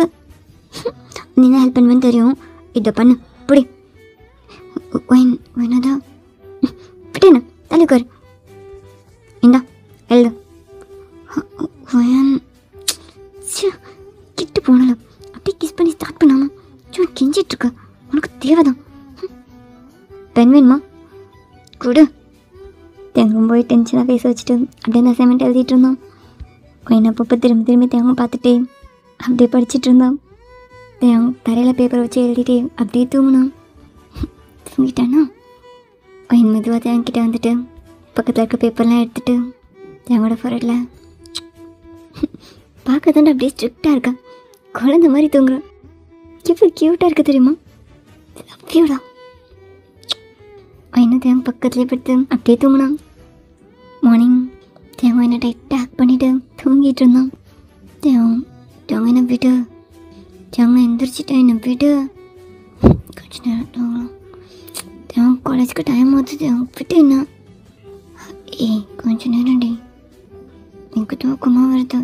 நீ தான் ஹெல்ப் பண்ணுவேன்னு தெரியும், இதை பண்ணு பிடி. வேணாதான் விட்டேண்ணா தலை டென்ஷனாக பேச வச்சுட்டு அப்படியே அந்த அசைன்மெண்ட் எழுதிட்டு இருந்தோம். என்ன அப்பப்போ திரும்பி திரும்பி தேங்க பார்த்துட்டு அப்படியே படிச்சுட்டு இருந்தோம். தரையில் பேப்பரை வச்சு எழுதிட்டு அப்படியே தூங்கிட்டானா என் மெதுவாக தேங்கிட்ட வந்துட்டு பக்கத்தில் இருக்க பேப்பர்லாம் எடுத்துகிட்டு தேங்கோட ஃபோரட்டில் பார்க்க தாண்டா அப்படியே ஸ்ட்ரிக்டாக இருக்கா, குழந்த மாதிரி தூங்குறான். இப்போ க்யூட்டாக இருக்க தெரியுமா, லவ்யூடா. இன்னும் தேங்க பக்கத்துலேயே படுத்து அப்படியே தூங்கினான். மார்னிங் தேங்க என்ன டைட்டாக ஹேக் பண்ணிவிட்டு தூங்கிட்டு இருந்தான். தேங்க என்ன விட்டு தேங்க எந்திரிச்சிட்டேன், என்ன விட்டு கொஞ்ச நேரம் தூங்கலாம். தேங்க காலேஜுக்கு டைம் ஆகுது, தேங்க விட்டு என்ன கொஞ்ச நேரம் டி எனக்கு தூக்கமாக வருது.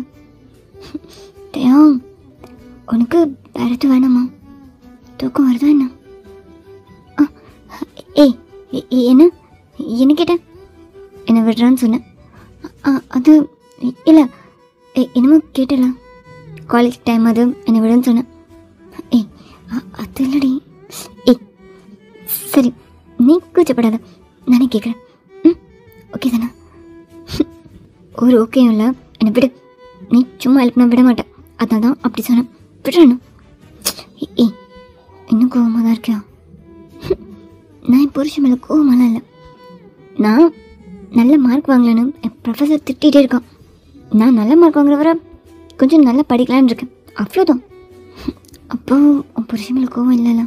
தேவம் உனக்கு வேறு வேணாமா, தூக்கம் வருதா என்ன? என்ன கேட்டேன், என்னை விடுறான்னு சொன்னேன். அது இல்லை, என்னமோ கேட்டல, காலேஜ் டைம் அது என்னை விடுன்னு சொன்னேன். அது இல்லடி. சரி நீ கூச்சப்படாத, நானே கேட்குறேன். ஓகே தானே? ஒரு ஓகேயும் இல்லை, என்னை விடு. நீ சும்மா எழுப்பினா விட மாட்டேன், அதனால தான் அப்படி சொன்னேன். விடுறேன்னு இன்னும் கோவமாக தான் இருக்கியா? நான் என் புருஷன் மேலே கோவமாலாம் இல்லை. நான் நல்ல மார்க் வாங்கலன்னு என் ப்ரொஃபஸர் திட்டிகிட்டே இருக்கான். நான் நல்ல மார்க் வாங்குறவரை கொஞ்சம் நல்லா படிக்கலான்னு இருக்கேன், அவ்வளோதான். அப்போ உன் புருஷன் மேலே கோவம் இல்லைல்ல?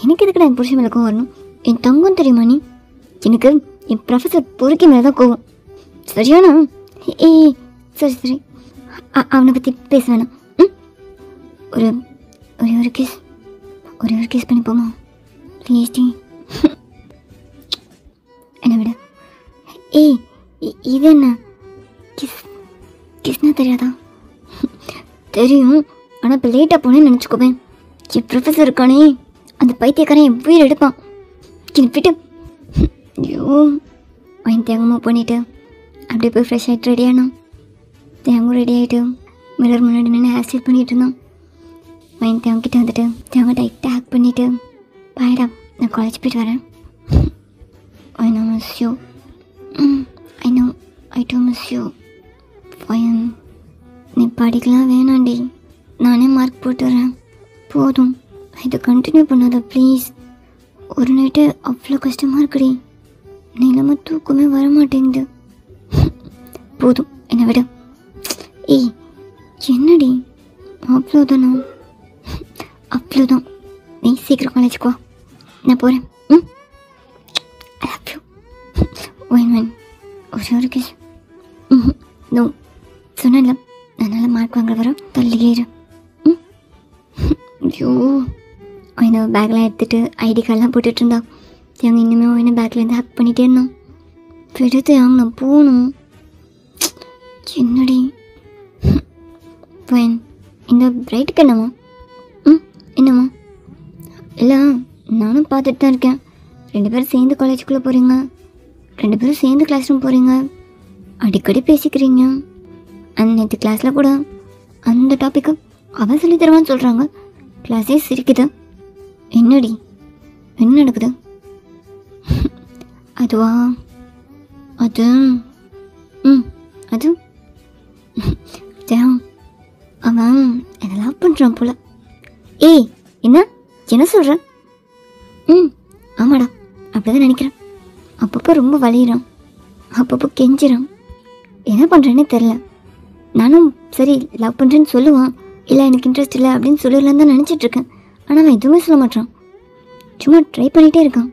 எனக்கு எதுக்குடா என் புருஷன் மேலே கோவம் வரணும்? என் தங்கம் தெரியுமா நீ? எனக்கு என் ப்ரொஃபஸர் பொறுக்கி மேலே தான் கோவம், சரியானா? சரி சரி, அவனை பற்றி பேச வேணாம். ஒரு ஒரு கிஸ் பண்ணி போமா ப்ளீஸ் டி, என்ன விட. இது என்ன கிஸ்னா தெரியாதா? தெரியும், ஆனால் இப்போ லேட்டாக போனேன்னு நினச்சிக்கோவேன். என் ப்ரொஃபஸர் இருக்கானே, அந்த பைத்தியக்காரன் என் உயிர் எடுப்பான். விட்டு ஐயோ அவன் தேங்கமாக பண்ணிவிட்டு அப்படியே போய் ஃப்ரெஷ் ஆகிட்டு ரெடியானான். தேங்கும் ரெடி ஆகிட்டு மிரர் முன்னாடி நின்று ஹேர் ஸ்டைல் பண்ணிகிட்டு இருந்தான். அவன் தேங்கிட்ட வந்துட்டு தேங்க டைட்டாக ஹேக் பண்ணிவிட்டு பாய்டா நான் காலேஜ் போய்ட்டு வரேன். I know miss you. I know I do miss you. பையன் நீ படிக்கலாம் வேணாண்டி, நானே மார்க் போட்டுறேன் போதும். இதை கண்டினியூ பண்ணாத ப்ளீஸ். ஒரு நைட்டு அவ்வளோ கஷ்டமாக இருக்குடி, நீ இல்லாமல் தூக்கமே வர மாட்டேங்குது. போதும் என்னை விட. என்னடி அவ்வளோதானா? அவ்வளோதான், நீ சீக்கிரம் காலேஜுக்கு வா, நான் போகிறேன். I love you. Wait. ஒரு கிஸ். நோ சொன்னல, அதனால் மார்க் வாங்க வர தள்ளியே இரு. ஐயோ என்ன பேக்லாம் எடுத்துகிட்டு ஐடி கார்டெலாம் போட்டுட்டு இருந்தா. அவங்க இன்னுமே என்ன பேக்லேருந்து ஹேக் பண்ணிகிட்டே இருந்தான். விடுத்து அவங்க நான் போகணும். என்னடி ஃபைன், இந்த பிரைட்டுக்கு என்னம்மா? என்னம்மா? இல்லை நானும் பார்த்துட்டு தான் இருக்கேன். 2 பேரும் சேர்ந்து காலேஜுக்குள்ளே போகிறீங்க, 2 பேரும் சேர்ந்து கிளாஸ் ரூம் போகிறீங்க, அடிக்கடி பேசிக்கிறீங்க. நேற்று கிளாஸில் கூட அந்த டாப்பிக்கு அவன் சொல்லி தருவான்னு சொல்கிறாங்க, கிளாஸே சிரிக்குது. என்னடி என்ன நடக்குது? அதுவா அது அது அவன் என்னை லவ் பண்ணுறான் போல. என்ன சொல்கிற? ஆமாடா அப்படிதான் நினைக்கிறேன். அப்பப்போ ரொம்ப வலிகிறான், அப்பப்போ கெஞ்சிறான். என்ன பண்ணுறேன்னே தெரில. நானும் சரி லவ் பண்ணுறேன்னு சொல்லுவான், இல்லை எனக்கு இன்ட்ரெஸ்ட் இல்லை அப்படின்னு சொல்லிடலான்னு தான் நினச்சிட்ருக்கேன். ஆனால் அவன் எதுவுமே சொல்ல மாட்டான், சும்மா ட்ரை பண்ணிகிட்டே இருக்கான்.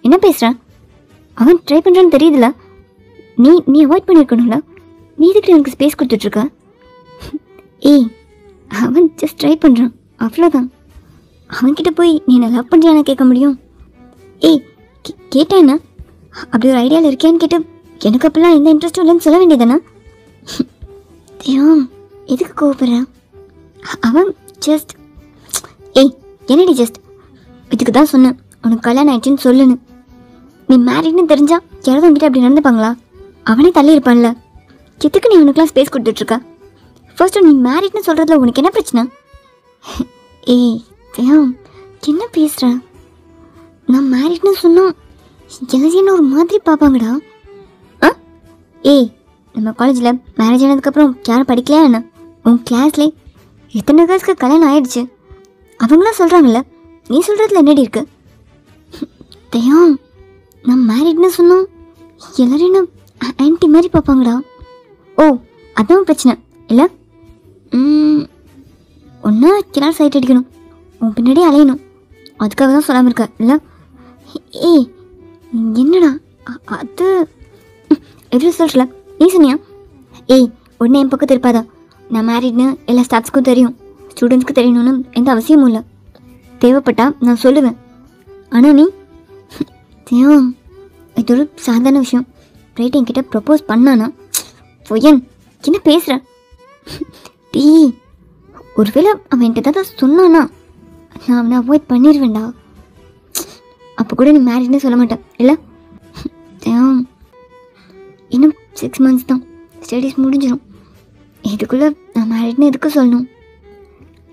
என்ன பேசுகிறான்? அவன் ட்ரை பண்ணுறான்னு தெரியுதுல, நீ அவாய்ட் பண்ணியிருக்கணும்ல, நீ இதுக்கு எனக்கு ஸ்பேஸ் கொடுத்துட்ருக்க. அவன் ஜஸ்ட் ட்ரை பண்ணுறான், அவ்வளோதான். அவன்கிட்ட போய் நீ என்ன லவ் பண்ணுறியான்னு கேட்க முடியும்? கேட்டா என்ன, அப்படி ஒரு ஐடியாவில் இருக்கியான்னு கேட்டு எனக்கு அப்பெல்லாம் எந்த இன்ட்ரெஸ்ட்டும் இல்லைன்னு சொல்ல வேண்டியதானே? எதுக்கு கோவப்படுற? அவன் ஜஸ்ட் என்னடி ஜஸ்ட் இதுக்கு தான் சொன்னேன் உனக்கு கல்யாணம் ஆயிடுச்சுன்னு சொல்லுன்னு. நீ மேரிட்னு தெரிஞ்சா யாராவது உங்ககிட்ட அப்படி நடந்துப்பாங்களா? அவனே தள்ளி இருப்பான்ல, எதுக்கு நீ அவனுக்குலாம் ஸ்பேஸ் கொடுத்துட்ருக்க? ஃபர்ஸ்ட்டு நீ மேரிட்னு சொல்கிறதுல உனக்கு என்ன பிரச்சனை? என்ன பேசுகிற? நான் மேரிட்னு சொன்னால் எல்லாத்தையும் ஒரு மாதிரி பார்ப்பாங்கடா. ஆ ஏய், நம்ம காலேஜில் மேரேஜ் ஆனதுக்கப்புறம் யாரும் படிக்கலையா என்ன? உன் கிளாஸ்லே எத்தனை கேர்ள்ஸ்க்கு கல்யாணம் ஆயிடுச்சு. அவங்களாம் சொல்கிறாங்கல்ல, நீ சொல்கிறதுல என்னடி இருக்கு? தயம், நான் மேரிட்னு சொன்னோம் எல்லோரும் என்ன ஆன்டி மாதிரி பார்ப்பாங்கடா. ஓ, அதுவும் பிரச்சனை இல்லை. ஒன்றா கிளாஸ் சைட் அடிக்கணும், உன் பின்னாடியே அலையணும். அதுக்காக தான் சொல்லாமல் இருக்க இல்லை? ஏய் என்னடா அது எவ்வளோ சொல்கிறல, நீ சொன்னியா? ஏய், உடனே என் பக்கம் திருப்பாதா. நான் மேரிட்னு எல்லா ஸ்டாஃப்ஸ்க்கும் தெரியும், ஸ்டூடெண்ட்ஸ்க்கு தெரியணும்னு எந்த அவசியமும் இல்லை. தேவைப்பட்டா நான் சொல்லுவேன். ஆனால் நீ தேவம், இது ஒரு சாதாரண விஷயம். ரைட் என்கிட்ட ப்ரப்போஸ் பண்ணானா? பொய்யன், என்ன பேசுகிற? டீ, ஒருவேளை அவன் என்கிட்ட தான் சொன்னானா நான் அவனை அவாய்ட் பண்ணிடுவேன்டா. அப்போ கூட நீ மேரேஜ்னே சொல்ல மாட்டேன் இல்லை? தேவம், இன்னும் 6 months தான் ஸ்டடீஸ் முடிஞ்சிடும். இதுக்குள்ளே நான் மேரேஜ்னு எதுக்கு சொல்லணும்?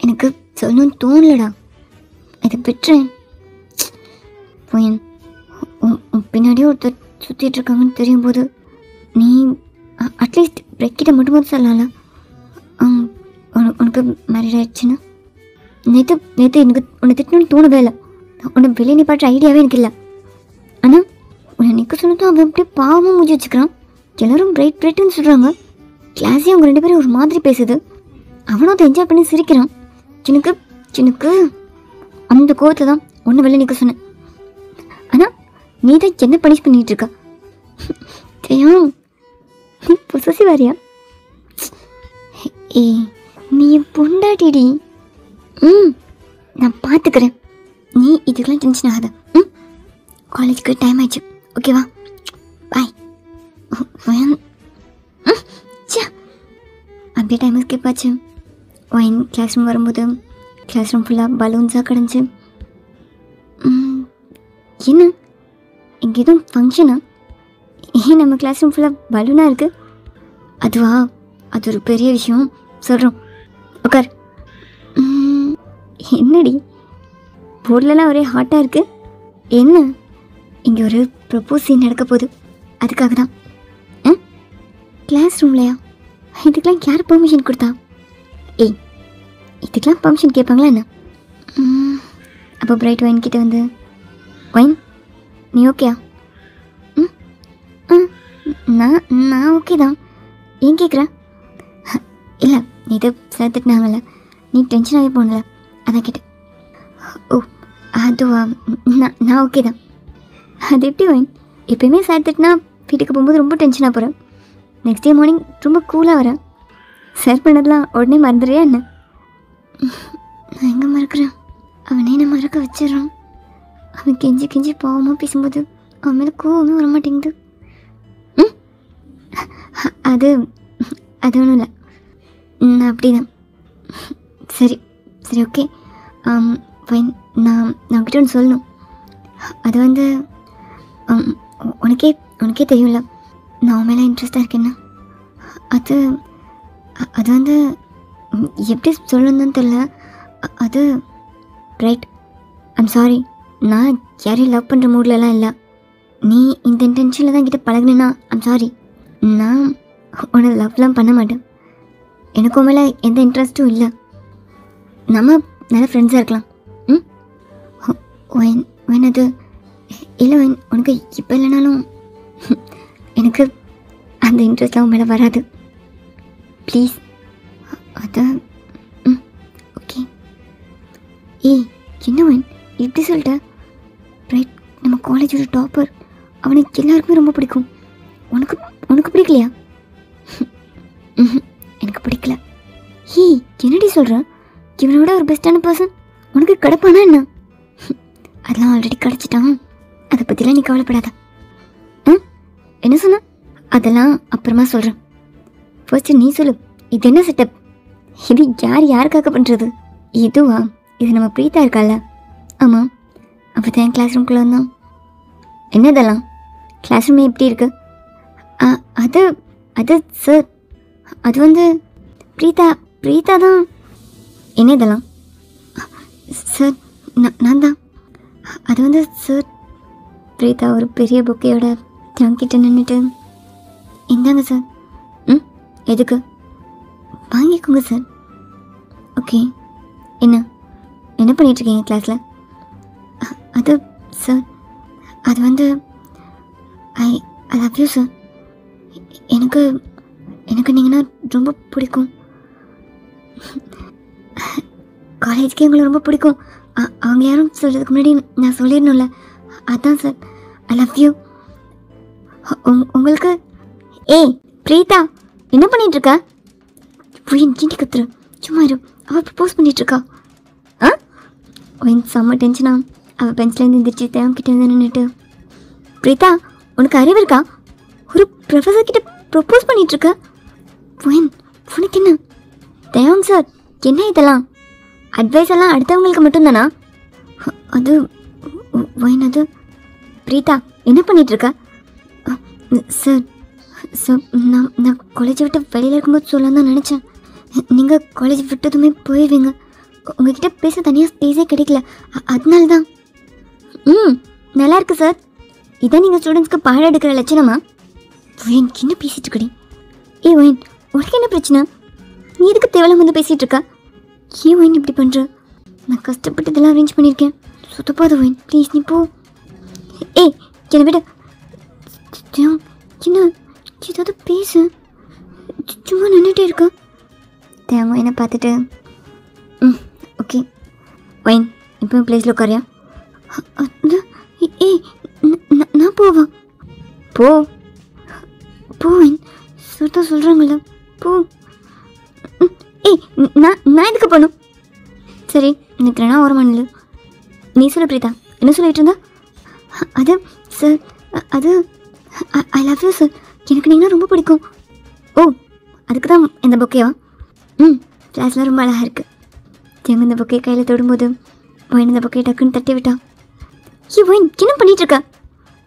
எனக்கு சொல்லணும்னு தோணலடா. இதை பெற்றேன். பொய்யன், உன் பின்னாடியே ஒருத்தர் சுற்றிட்டு இருக்காங்கன்னு தெரியும் போது நீ அட்லீஸ்ட் பிரேக்கிட்ட மட்டுமாவது சொல்லலாம்ல. உனக்கு மேரேஜ் ஆயிடுச்சுன்னா நேற்று எனக்கு உன்னை திட்டணும்னு தோணவே இல்லை. உன்னை வெளியே நீ பாட்டுற ஐடியாவே எனக்கு இல்லை. ஆனால் உன்னை நிற்க சொன்னதும் அவன் அப்படியே பாவமாக மூஞ்சி வச்சுக்கிறான். எல்லோரும் பிரைட்டுன்னு சொல்கிறாங்க. கிளாஸே அவங்க 2 பேரும் ஒரு மாதிரி பேசுது. அவனும் அதை என்ஜாய் பண்ணி சிரிக்கிறான். எனக்கு அந்த கோவத்தில் தான் ஒன்று வெளியே நிற்க சொன்னேன். ஆனால் நீ தான் என்ன பனிஷ் பண்ணிகிட்டு இருக்க? தெரியும், நீ பொசசி வாரியா? ஏய், நீ பொண்டாட்டிடி. நான் பார்த்துக்கிறேன். நீ இதுக்கெல்லாம் டென்ஷன் ஆகாத. காலேஜுக்கு டைம் ஆயிடுச்சு, ஓகேவா? பாய். அப்படியே டைம் ஸ்கிப் ஆச்சு. ஒயின் கிளாஸ் ரூம் வரும்போது கிளாஸ் ரூம் ஃபுல்லாக பலூன்ஸாக கிடந்துச்சு. என்ன இங்கே எதுவும் ஃபங்க்ஷனா? ஏன் நம்ம கிளாஸ் ரூம் ஃபுல்லாக பலூனாக இருக்குது? அதுவா, அது ஒரு பெரிய விஷயம், சொல்கிறோம். உட்கார். என்னடி போர்ட்லலாம் ஒரே ஹாட்டாக இருக்குது? என்ன, இங்கே ஒரு ப்ரப்போஸ் சீன் நடக்க போகுது, அதுக்காக தான். கிளாஸ் ரூம்லையா? இதுக்கெலாம் யார் பெர்மிஷன் கொடுத்தா? ஏய், இதுக்கெலாம் பெர்மிஷன் கேட்பாங்களா என்ன? அப்போ பிரைட் ஒயின் கிட்டே வந்து, ஒயின் நீ ஓகேயா? நான் ஓகே தான். ஏன் கேட்குற? இல்லை, நீ இதை சேர்த்துட்டுனாங்கல்ல, நீ டென்ஷனாகவே போனல, அதான் கேட்டேன். ஓ அதுவா, நான் ஓகே தான். அது எப்படி ஒயின்? எப்பயுமே சேர்த்துட்டுனா வீட்டுக்கு போகும்போது ரொம்ப டென்ஷனாக போகிறேன். நெக்ஸ்ட் டே மார்னிங் ரொம்ப கூலாக வரேன். ஷேர் பண்ணதெல்லாம் உடனே மறந்துடுறியா என்ன? நான் எங்கே மறக்கிறேன்? அவனே நான் மறக்க வச்சிடறான். அவன் கெஞ்சி பாவமாக பேசும்போது அவன் மேலே கோவமே வரமாட்டேங்குது. அது ஒன்றும் இல்லை, நான் அப்படி தான். சரி ஓகே. ஃபைன். நான் உங்ககிட்ட ஒன்று சொல்லணும். அது வந்து உனக்கே தெரியும்ல, நான் உன் மேலே இன்ட்ரெஸ்டாக இருக்கேன்னா. அது வந்து எப்படி சொல்லணும்னு தெரியல. அது ரைட், ஐம் சாரி. நான் யாரையும் லவ் பண்ணுற மூட்லலாம் இல்லை. நீ இந்த இன்டென்ஷனில் தான் கிட்ட பழகினேன்னா ஐம் சாரி. நான் உன்னை லவ்லாம் பண்ண மாட்டேன். எனக்கும் மேலே எந்த இன்ட்ரெஸ்ட்டும் இல்லை. நம்ம நல்ல ஃப்ரெண்ட்ஸாக இருக்கலாம். அது இல்லை, உனக்கு இப்போ இல்லைனாலும் எனக்கு அந்த இன்ட்ரெஸ்ட்லாம் மேலே வராது. ப்ளீஸ். அது ஓகே. ஏய் என்ன இப்படி சொல்லிட்ட? ரைட், நம்ம காலேஜோட டாப்பர், அவனுக்கு எல்லாருக்குமே ரொம்ப பிடிக்கும். உனக்கு பிடிக்கலையா? எனக்கு பிடிக்கல. ஹீ, என்னடி சொல்கிற? இவனோட ஒரு பெஸ்ட்டான பர்சன் உனக்கு கிடப்பானா என்ன? அதெல்லாம் ஆல்ரெடி கிடச்சிட்டான். அதை பற்றிலாம் நீ கவலைப்படாத. என்ன சொன்ன? அதெல்லாம் அப்புறமா சொல்கிறேன். ஃபர்ஸ்ட் நீ சொல்லு, இது என்ன செட்டப்? இது யாருக்காக பண்ணுறது? இதுவா? இது நம்ம பிரீத்தா இருக்கால? ஆமாம், அப்போ தான் கிளாஸ் ரூம்குள்ளே வந்தான். என்னதெல்லாம்? கிளாஸ் ரூமே எப்படி இருக்கு? அது சார், அது வந்து பிரீத்தா தான். என்ன இதெல்லாம்? சார், நான் தான். அது வந்து சார், பிரீதா ஒரு பெரிய புக்கையோட கிட்ட நின்றுட்டு, இந்தாங்க சார். ம், எதுக்கு? வாங்கிக்கோங்க சார். ஓகே. என்ன பண்ணிகிட்ருக்கீங்க கிளாஸில்? அது சார், அது வந்து ஐ லவ் யூ சார். எனக்கு நீங்கன்னா ரொம்ப பிடிக்கும். காலேஜுக்கே உங்களை ரொம்ப பிடிக்கும். அவங்க யாரும் சொல்கிறதுக்கு முன்னாடி நான் சொல்லிடணும்ல, அதான் சார். I love you. உங்களுக்கு ஏய் பிரீதா, என்ன பண்ணிகிட்ருக்கா? கிண்டி கத்துரு, சும்மா இரு. அவள் ப்ரப்போஸ் பண்ணிகிட்ருக்கா. செம்ம டென்ஷனா. அவள் பெஞ்சிலேருந்து எந்திரிச்சு தேவங்கிட்ட இருந்து நின்றுட்டு, பிரீதா உனக்கு அறிவு இருக்கா? ஒரு ப்ரொஃபஸர் கிட்ட ப்ரப்போஸ் பண்ணிகிட்ருக்க. உனக்கு என்ன? தேவங் சார், என்ன இதெல்லாம்? அட்வைஸ் எல்லாம் அடுத்தவங்களுக்கு மட்டும்தானா? அது அது பிரீதா என்ன பண்ணிகிட்ருக்க? சார் சார், நான் காலேஜை விட்டு வெளியில் இருக்கும்போது சொல்லலாம் தான் நினச்சேன். நீங்கள் காலேஜ் விட்டதுமே போயிடுவீங்க. உங்ககிட்ட பேச தனியாக ஸ்பேஸே கிடைக்கல, அதனால தான். நல்லா இருக்கு சார். இதான் நீங்கள் ஸ்டூடெண்ட்ஸ்க்கு பாடம் எடுக்கிற லட்சணமா? என்ன பேசிகிட்டு இருக்கடி? ஒயின், உனக்கு என்ன பிரச்சனை? நீ எதுக்கு தேவையில்லாம வந்து பேசிகிட்டு இருக்கா? ஒயின் இப்படி பண்ணுற? நான் கஷ்டப்பட்டு இதெல்லாம் அரேஞ்ச் பண்ணியிருக்கேன். சுத்தப்பாத ஒயின், ப்ளீஸ் நீ போ. என்னை விட என்ன ஏதாவது பேசு. சும்மா நின்றுட்டே இருக்கா? தேவங்க என்ன பார்த்துட்டு, ஓகே ஒயின், இப்போ பிளேஸில் உட்காரியா? நான் போவா? போ ஒயின், சொல்லிட்டா சொல்கிறாங்கள, போ. நான் எதுக்கு பண்ணும்? சரி, எனக்கு ரெண்டா ஓரமானது. நீ சொல்ல பிரீதா, என்ன சொல்லிட்டு இருந்தா? அது சார், அது ஐ லவ் யூ சார். எனக்கு நீங்கன்னா ரொம்ப பிடிக்கும். அதுக்கு தான் இந்த பொக்கேவா? கிளாஸில் ரொம்ப அழகாக இருக்குது. தேங்க இந்த பொக்கையை கையில் தொடும்போது ஒயின் இந்த பொக்கையை டக்குன்னு தட்டி விட்டா. ஒயின் என்ன பண்ணிகிட்ருக்கா?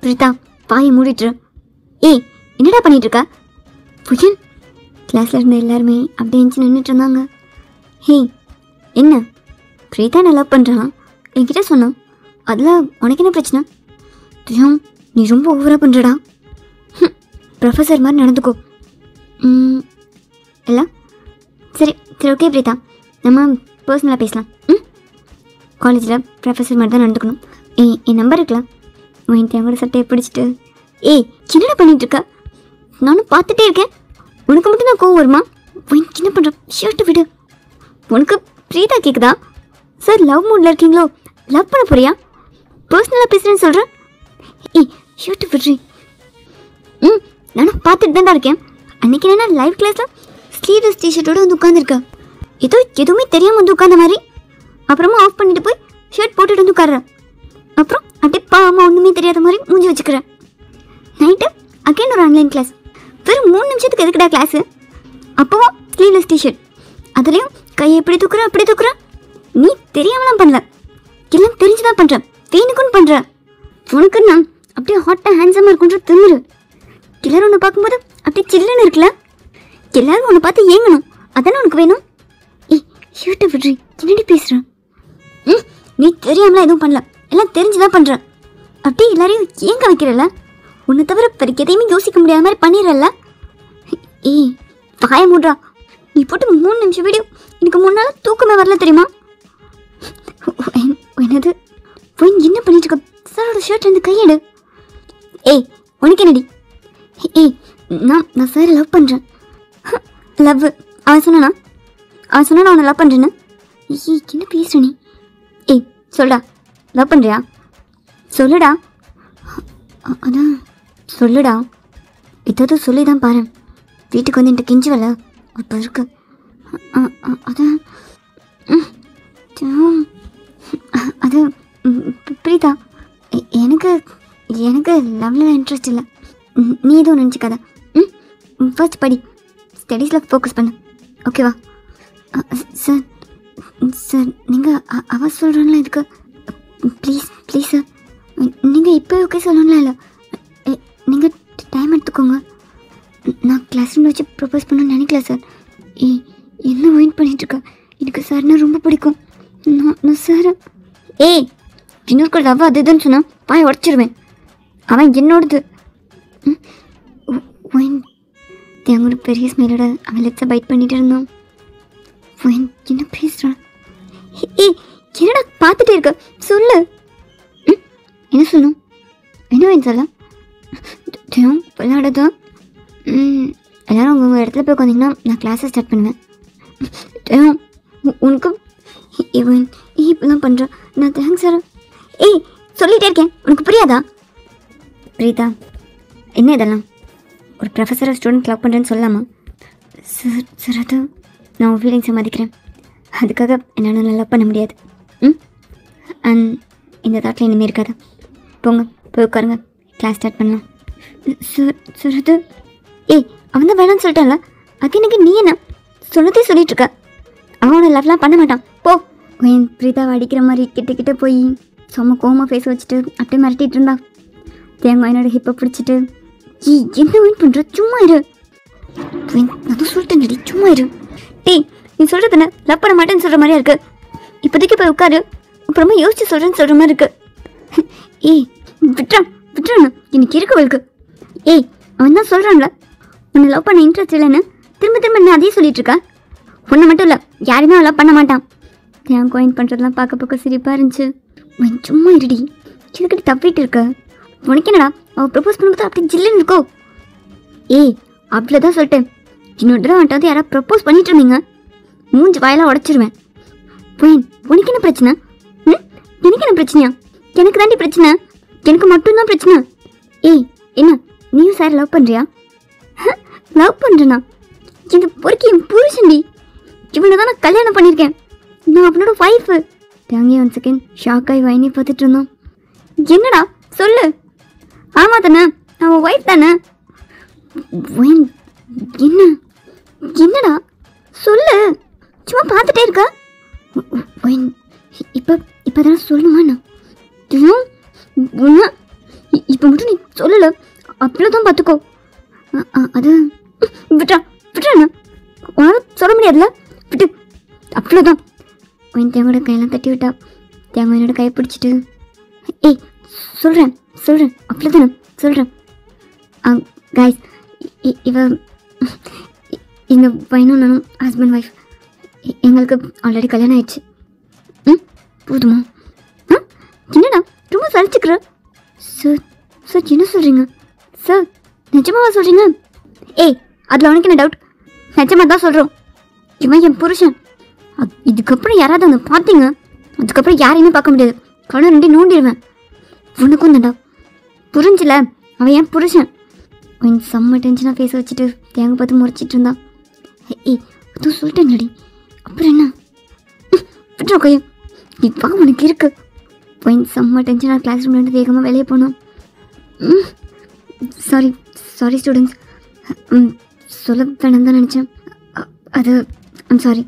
பிரீதா பாயை மூடிட்டுரு. என்னடா பண்ணிகிட்ருக்கா? புயன் கிளாஸில் இருந்த எல்லாருமே அப்படியே இருந்துச்சு நின்றுட்டு இருந்தாங்க. என்ன பிரீதா நான் லவ் பண்ணுறான் என்கிட்ட சொன்னான், அதில் உனக்கு என்ன பிரச்சனை? தியம், நீ ரொம்ப ஓவராக பண்ணுறடா. ப்ரொஃபஸர் மாதிரி நடந்துக்கோ. இல்லை சரி ஓகே பிரீதா, நம்ம பர்சனலாக பேசலாம். காலேஜில் ப்ரொஃபஸர் மாதிரி தான் நடந்துக்கணும். என் நம்பர் இருக்கலாம். என் தேவோட சட்டையை பிடிச்சிட்டு, என்னடா பண்ணிகிட்ருக்க? நானும் பார்த்துட்டே இருக்கேன், உனக்கு மட்டும் தான் கோவம் வருமா? என்ன பண்ணுற? ஷர்ட்டு விடு. உனக்கு பிரீதா கேட்குதா? சார் லவ் மூடில் இருக்கீங்களோ? லவ் பண்ண போறியா? பர்சனலாக பேசுகிறேன்னு சொல்கிறேன். ஷர்ட்டு விடுறி. நானும் பார்த்துட்டு தான் இருக்கேன். அன்றைக்கி என்னென்னா லைவ் கிளாஸில் ஸ்லீவ்லெஸ் டிஷர்ட்டோடு வந்து உட்காந்துருக்கா. எதுவுமே தெரியாமல் வந்து உட்காந்த மாதிரி. அப்புறமா ஆஃப் பண்ணிட்டு போய் ஷர்ட் போட்டுட்டு வந்து உட்காடுறேன். அப்புறம் அப்படியே பாவமாக ஒன்றுமே தெரியாத மாதிரி மூஞ்சி வச்சுக்கிறேன். நைட்டு அகைன் ஒரு ஆன்லைன் கிளாஸ். வெறும் 3 நிமிஷத்துக்கு எதுக்குடா கிளாஸு? அப்போவும் ஸ்லீவ்லெஸ் டிஷர்ட், அதுலேயும் கையை எப்படி தூக்குறேன் அப்படி தூக்குறேன். நீ தெரியாமலாம் பண்ணல, எல்லாம் தெரிஞ்சுதான் பண்ணுறேன், வேணுக்குன்னு பண்ணுறேன். உனக்கு நான் அப்படியே ஹாட்டாக ஹேண்ட்ஸமாக இருக்குன்ற திமிரு. எல்லோரும் ஒன்று பார்க்கும்போது அப்படியே சில்லுன்னு இருக்குல்ல, எல்லோரும் ஒன்று பார்த்து ஏங்கணும், அதானே உனக்கு வேணும். ஷர்ட்டை விட்றி, என்னடி பேசுகிறேன்? நீ தெரியாமலாம் எதுவும் பண்ணல, எல்லாம் தெரிஞ்சுதான் பண்ணுறேன். அப்படியே எல்லாரையும் ஏங்க வைக்கிறல்ல, உன்னை தவிர வேறு எதையுமே யோசிக்க முடியாத மாதிரி பண்ணிடுறல்ல. வாய மூடுறா. நீ போட்டு 3 நிமிஷம் வீடியோ எனக்கு 3 நாள் தூக்கமே வரல தெரியுமா? என்னது என்ன பண்ணிட்டு இருக்க? சாரோட ஷர்ட் வந்து கையெடு. உனக்கு என்னடி? நான் சாரை லவ் பண்ணுறேன். லவ்? அவன் சொன்னா நான் அவனை லவ் பண்ணுறேன்னு? என்ன பேசுற நீ? சொல்டா, லவ் பண்ணுறியா? சொல்லுடா. அதான் சொல்லுடா. ஏதாவது சொல்லி தான் பாரு. வீட்டுக்கு வந்து என்கிட்ட கெஞ்சுவல அப்போ இருக்கு. அதான் அது பிரீதா, எனக்கு லவ்வில் இன்ட்ரெஸ்ட் இல்லை. நீ எதுவும் நினச்சிக்காத. ஃபர்ஸ்ட் படி, ஸ்டடீஸில் ஃபோக்கஸ் பண்ணு, ஓகேவா? சார் நீங்கள் அவ சொல்கிறாங்களா இதுக்கு? ப்ளீஸ் சார், நீங்கள் இப்போ ஓகே சொல்லணும்ல. இல்லை, நீங்கள் டைம் எடுத்துக்கோங்க. நான் கிளாஸ் ரூமில் வச்சு ப்ரப்போஸ் பண்ணணும்னு நினைக்கல சார். என்ன வெயிட் பண்ணிகிட்ருக்க? எனக்கு சார்னா ரொம்ப பிடிக்கும். நான் சார் இன்னொரு லவ் அது இதுன்னு சொன்னால் பாய உடச்சிருவேன். அவன் என்னோடது. ஒயின் தேங்கோட பெரிய ஸ்மெல்லோட அவன் லிப்ஸை பைட் பண்ணிட்டு இருந்தான். ஒயின் என்ன பேசுகிறான்? ஏய் என்னடா பார்த்துட்டே இருக்க, சொல்லு. என்ன சொல்லணும்? என்ன வேணும் சொல்ல? தேவம் விளையாடதான். எல்லோரும் உங்கள் இடத்துல போய் உட்காந்திங்கன்னா நான் கிளாஸை ஸ்டார்ட் பண்ணுவேன். தேவம் உனக்கு இவன் இப்படிலாம் பண்ணுறான். நான் தேங்க்ஸ் சார். ஏய் சொல்லிகிட்டே இருக்கேன், உனக்கு புரியாதா? பிரீதா என்ன இதெல்லாம்? ஒரு ப்ரொஃபஸரை ஸ்டூடெண்ட் லவ் பண்ணுறேன்னு சொல்லலாமா? சார் சார் அது நான் உன் ஃபீலிங்ஸை மதிக்கிறேன், அதுக்காக என்னால் லவ் பண்ண முடியாது. அண்ட் இந்த தாட்டில் இனிமேல் இருக்காது. போங்க போய் உட்காருங்க, கிளாஸ் ஸ்டார்ட் பண்ணலாம். சார் சார் அது ஏய் அவன் தான் வேணான்னு சொல்லிட்டான்ல, அது எனக்கு நீ என்ன சொன்னதே சொல்லிகிட்ருக்க. அவனோட லவ்லாம் பண்ண மாட்டான் போ. என் பிரீதாவை அடிக்கிற மாதிரி கிட்ட போய் சும்மா கோமா ஃபேஸ் வச்சுட்டு அப்படியே மிரட்டிகிட்டு இருந்தா. தேங்காய் என்னோட ஹிப்பை பிடிச்சிட்டு என்ன வெயிட் பண்ணுற, சும்மா இரு. நான் சொல்லிட்டேன் சும்மா இரு. டேய் நீ சொல்கிறது என்ன லவ் பண்ண மாட்டேன்னு சொல்கிற மாதிரியா இருக்குது. இப்போதைக்கு போய் உட்காரு, அப்புறமா யோசிச்சு சொல்கிறேன்னு சொல்கிற மாதிரி இருக்குது. ஏய் விட்டுறான் எனக்கு இருக்கவளுக்கு. ஏய் அவன் தான் சொல்கிறான்ல உன்னை லவ் பண்ண இன்ட்ரெஸ்ட் இல்லைன்னு, திரும்ப நான் அதையே சொல்லிட்டு இருக்கா. ஒன்று மட்டும் இல்லை, யாருமே லவ் பண்ண மாட்டான். என் கோயின் பண்ணுறதுலாம் பார்க்க சிரிப்பாக இருந்துச்சு. உன் சும்மா இருடி, இதுக்கிட்ட தப்பிட்டு இருக்க. உனக்கு என்னடா அவள் ப்ரப்போஸ் பண்ணும்போது அப்படி ஜில்லுன்னு இருக்கோ. ஏய் அவ்வளோதான் சொல்லிட்டேன், இன்னொரு தடவை வந்துட்டு வந்து யாராவது ப்ரப்போஸ் பண்ணிட்டு இருந்தீங்க மூஞ்சி வாயெல்லாம் உடச்சிருவேன். உனக்கு என்ன பிரச்சனை? எனக்கு என்ன பிரச்சனையா? எனக்கு தாண்டி பிரச்சனை, எனக்கு மட்டும்தான் பிரச்சனை. ஏய் என்ன நீயும் சார் லவ் பண்ணுறியா? லவ் பண்ணுறேண்ணா? இந்த பொறுக்கி என் புருஷன்டி, இவனை தான் நான் கல்யாணம் பண்ணியிருக்கேன், நான் அவனோட ஒய்ஃபு. தேங்கிய 1 செகண்ட் ஷாக் ஆகி வாயினே பார்த்துட்டு இருந்தோம். என்னடா சொல்லு. ஆமாம் தானே, அவன் ஒய்ஃப் தானே? என்னடா சொல்லு, சும்மா பார்த்துட்டே இருக்கா. இப்போ தானே சொல்லணுமா? இப்போ மட்டும் நீ சொல்லலை அவ்வளோதான் பார்த்துக்கோ. அது விட்டுறாண்ணா, உன்னால சொல்ல முடியாதுல்ல, விட்டு அவ்வளோதான். தேங்காயோட கையெல்லாம் தட்டி விட்டா. தேங்காய் என்னோட கையை பிடிச்சிட்டு ஏய் சொல்கிறேன் அவ்வளோதானே சொல்கிறேன். கைஸ் இவ இந்த பையனும் நானும் ஹஸ்பண்ட் ஒய்ஃப், எங்களுக்கு ஆல்ரெடி கல்யாணம் ஆயிடுச்சு. போதுமா? என்னடா ரொம்ப சலிச்சுக்கிற? சார் என்ன சொல்கிறீங்க சார்? நிஜமாவா சொல்கிறீங்க? ஏய் அதில் உனக்கு என்ன டவுட்? நிஜமாக தான் சொல்கிறோம், இவன் என் புருஷன். இதுக்கப்புறம் யாராவது வந்து பார்த்தீங்க, அதுக்கப்புறம் யாரையுமே பார்க்க முடியாது, கண்ணு 2 நோண்டிடுவேன். உனக்கும் தான்டா புரிஞ்சில, அவன் என் புருஷன். அவன் செம்ம டென்ஷனாக ஃபேஸ் வச்சுட்டு தேங்க பார்த்து முறைச்சிட்டு இருந்தான். ஏய் அதுவும் சொல்லிட்டேன் நடி, அப்புறம் என்ன? விட்டுற கையை, நீ வா உனக்கு இருக்கு. அவன் செம்ம டென்ஷனாக கிளாஸ் ரூம்லேருந்து வேகமாக வெளியே போனான். சாரி ஸ்டூடெண்ட்ஸ், சொல்ல வேணாம் தான் நினச்சேன். அது I'm sorry.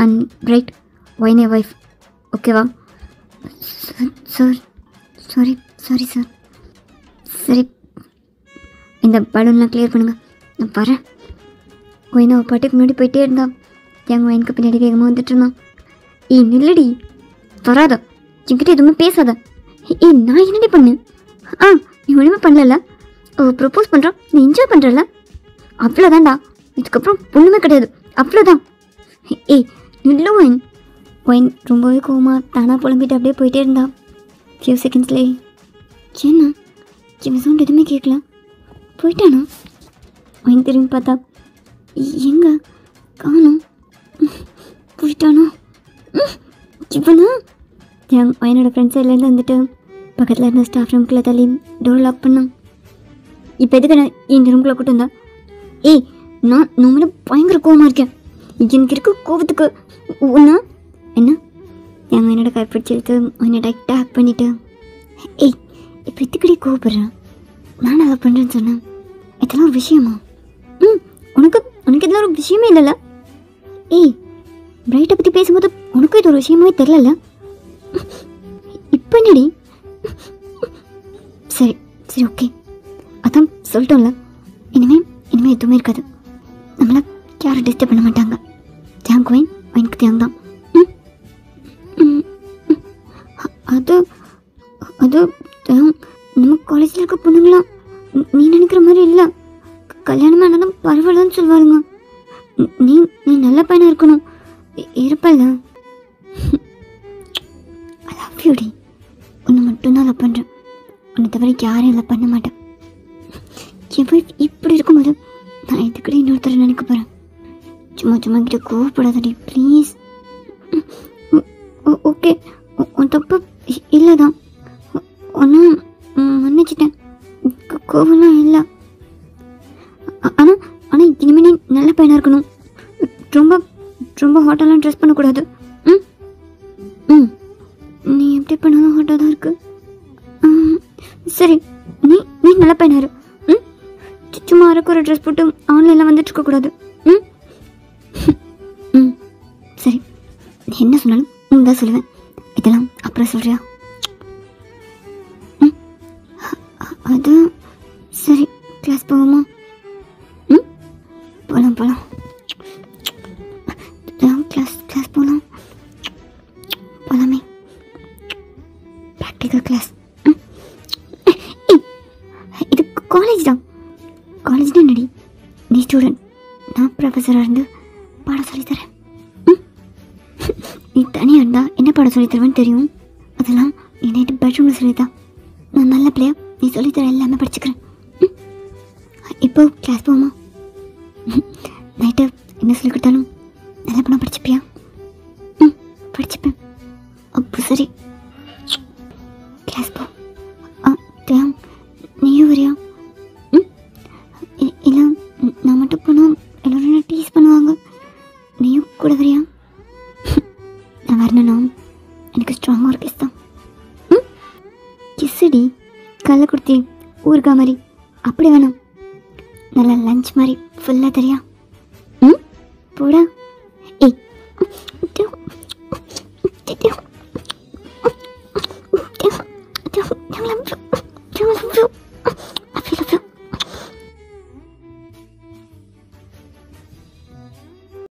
And right wine a wife, ஓகேவா? Sir sorry sir. சரி இந்த பலூன்லாம் கிளியர் பண்ணுங்கள், நான் வரேன். ஒயினா பாட்டுக்கு முன்னாடி போயிட்டே இருந்தான். எங்கள் ஒயினுக்கு பின்னாடி வேகமாக வந்துட்டு இருந்தான். ஏய் நில்லடி, வராத, என்கிட்ட எதுவுமே பேசாத. ஏய் நான் என்னடி பண்ணேன்? நீ ஒன்றுமே பண்ணல, ப்ரப்போஸ் பண்ணுறான், நீ என்ஜாய் பண்ணுறல, அவ்வளோதான்டா, இதுக்கப்புறம் ஒன்றுமே கிடையாது, அவ்வளோதான். ஏய் நில்லு ஒயின் ரொம்பவே கோவமாக தானாக புலம்பிட்டு அப்படியே போயிட்டே இருந்தா. ஃபியூ செகண்ட்ஸ்லேயே என்ன இவன் சவுண்ட் எதுவுமே கேட்கல, போயிட்டானா? ஒயின் திரும்பி பார்த்தா எங்க காணோம், போயிட்டானோ இவனா? ஒயினோட ஃப்ரெண்ட்ஸ் சைட்லேருந்து வந்துட்டு பக்கத்தில் இருந்த ஸ்டாஃப் ரூம்குள்ளே தள்ளி டோர் லாக் பண்ணான். இப்போ எதுக்கு நான் இந்த ரூம்குள்ளே கூட்டு வந்தா? ஏய் நான் மேலே பயங்கர கோவமாக இருக்கேன், எனக்கு இருக்க கோவத்துக்கு ஒன்றா என்ன? எங்கள் என்னோட கைப்பிடிச்சி எடுத்து என்னை டைட்டாக ஹேக் பண்ணிவிட்டு, ஏய் இப்போ எதுக்கடி கோவப்படுறேன்? நான் அதை பண்ணுறேன்னு சொன்னேன், இதெல்லாம் ஒரு விஷயமா? உனக்கு இதெல்லாம் ஒரு விஷயமே இல்லைல்ல? ஏய் பிரைட்டை பற்றி பேசும்போது உனக்கும் இது ஒரு விஷயமாவே தெரிலல, இப்போ என்னடி? சரி ஓகே, அதான் சொல்லிட்டோம்ல, இனிமேல் எதுவுமே இருக்காது, நம்மளை யாரும் டிஸ்டர்ப் பண்ண மாட்டாங்க. தேங்க் ஒயின், ஒயினுக்கு தேங்க் தான். அது நம்ம காலேஜில் இருக்க பொண்ணுங்களாம் நீ நினைக்கிற மாதிரி இல்லை. கல்யாணம் ஆனதும் பரவாயில்லன்னு சொல்லுவாளுங்க. நீ நீ நல்ல பையனாக இருக்கணும். இருப்பல்ல. ஐ லவ் யூ டி. உன்னை மட்டும்தான் லவ் பண்ணுறேன். உன்னை தவிர யாரையும் லவ் பண்ண மாட்டேன். இப்படி இருக்கும்போது நான் எதுக்கிட்ட இன்னொருத்தர் நினைக்க போகிறேன். சும்மா சும்மா கிட்ட கோவப்படாதடி ப்ளீஸ். ஓகே, உன் தப்பு இல்லை தான். ஒன்றும் மன்னிச்சிட்டேன். கோவம்லாம் இல்லை. ஆனால் ஆனால் இனிமேல் நீ நல்ல பையனாக இருக்கணும். ரொம்ப ரொம்ப ஹாட்டெல்லாம் ட்ரெஸ் பண்ணக்கூடாது. ம் ம் நீ எப்படி பண்ணாலும் ஹாட்டாக தான் இருக்கு. சரி, நீ நீ நல்ல பையனாக இரு. ம் சும்மா அரைக்கு ஒரு ட்ரெஸ் போட்டு ஆன்லைனில் வந்துட்டு இருக்கக்கூடாது. ம் ம் சரி, நீ என்ன சொன்னாலும் தான் சொல்லுவேன். இதெல்லாம் அப்புறம் சொல்கிறியா? ம் அது சரி, கிளாஸ் போவோமா? ம் போகலாம் போகலாம். கிளாஸ் போகலாம் போகலாமே. Practical class. இது காலேஜ் தான். காலேஜ்னா என்னடி? நீ ஸ்டூடெண்ட், நான் ப்ரொஃபஸராக இருந்து பாடம் சொல்லித்தரேன். நீ தனியாக இருந்தால் என்ன பாடம் சொல்லித்தருவேன்னு தெரியும். அதெல்லாம் நீ நைட்டு பெட்ரூமில் சொல்லித்தான். நான் நல்ல பிள்ளையா நீ சொல்லித்தர எல்லாமே படிச்சுக்கிறேன். இப்போ கிளாஸ் போவோமா? நைட்டு என்ன சொல்லி கொடுத்தாலும் நல்ல படம் படிச்சுப்பியா? படிச்சுப்பேன். அப்போ சரி, கிளாஸ் போ. தியாம், நீயும் வரியா? இல்லை, நான் மட்டும் போனால் எல்லோரும் என்ன டீஸ் பண்ணுவாங்க. நீயும் கூட வரியா? நான் வரணும்னா எனக்கு ஸ்ட்ராங்காக ஒரு கிஸ் தான். கிஸ்ஸடி, கல்லை கொடுத்தி ஊருக்கா மாதிரி அப்படி வேணாம். நல்லா லஞ்ச் மாதிரி ஃபுல்லாக தெரியா? போடா. ஏய்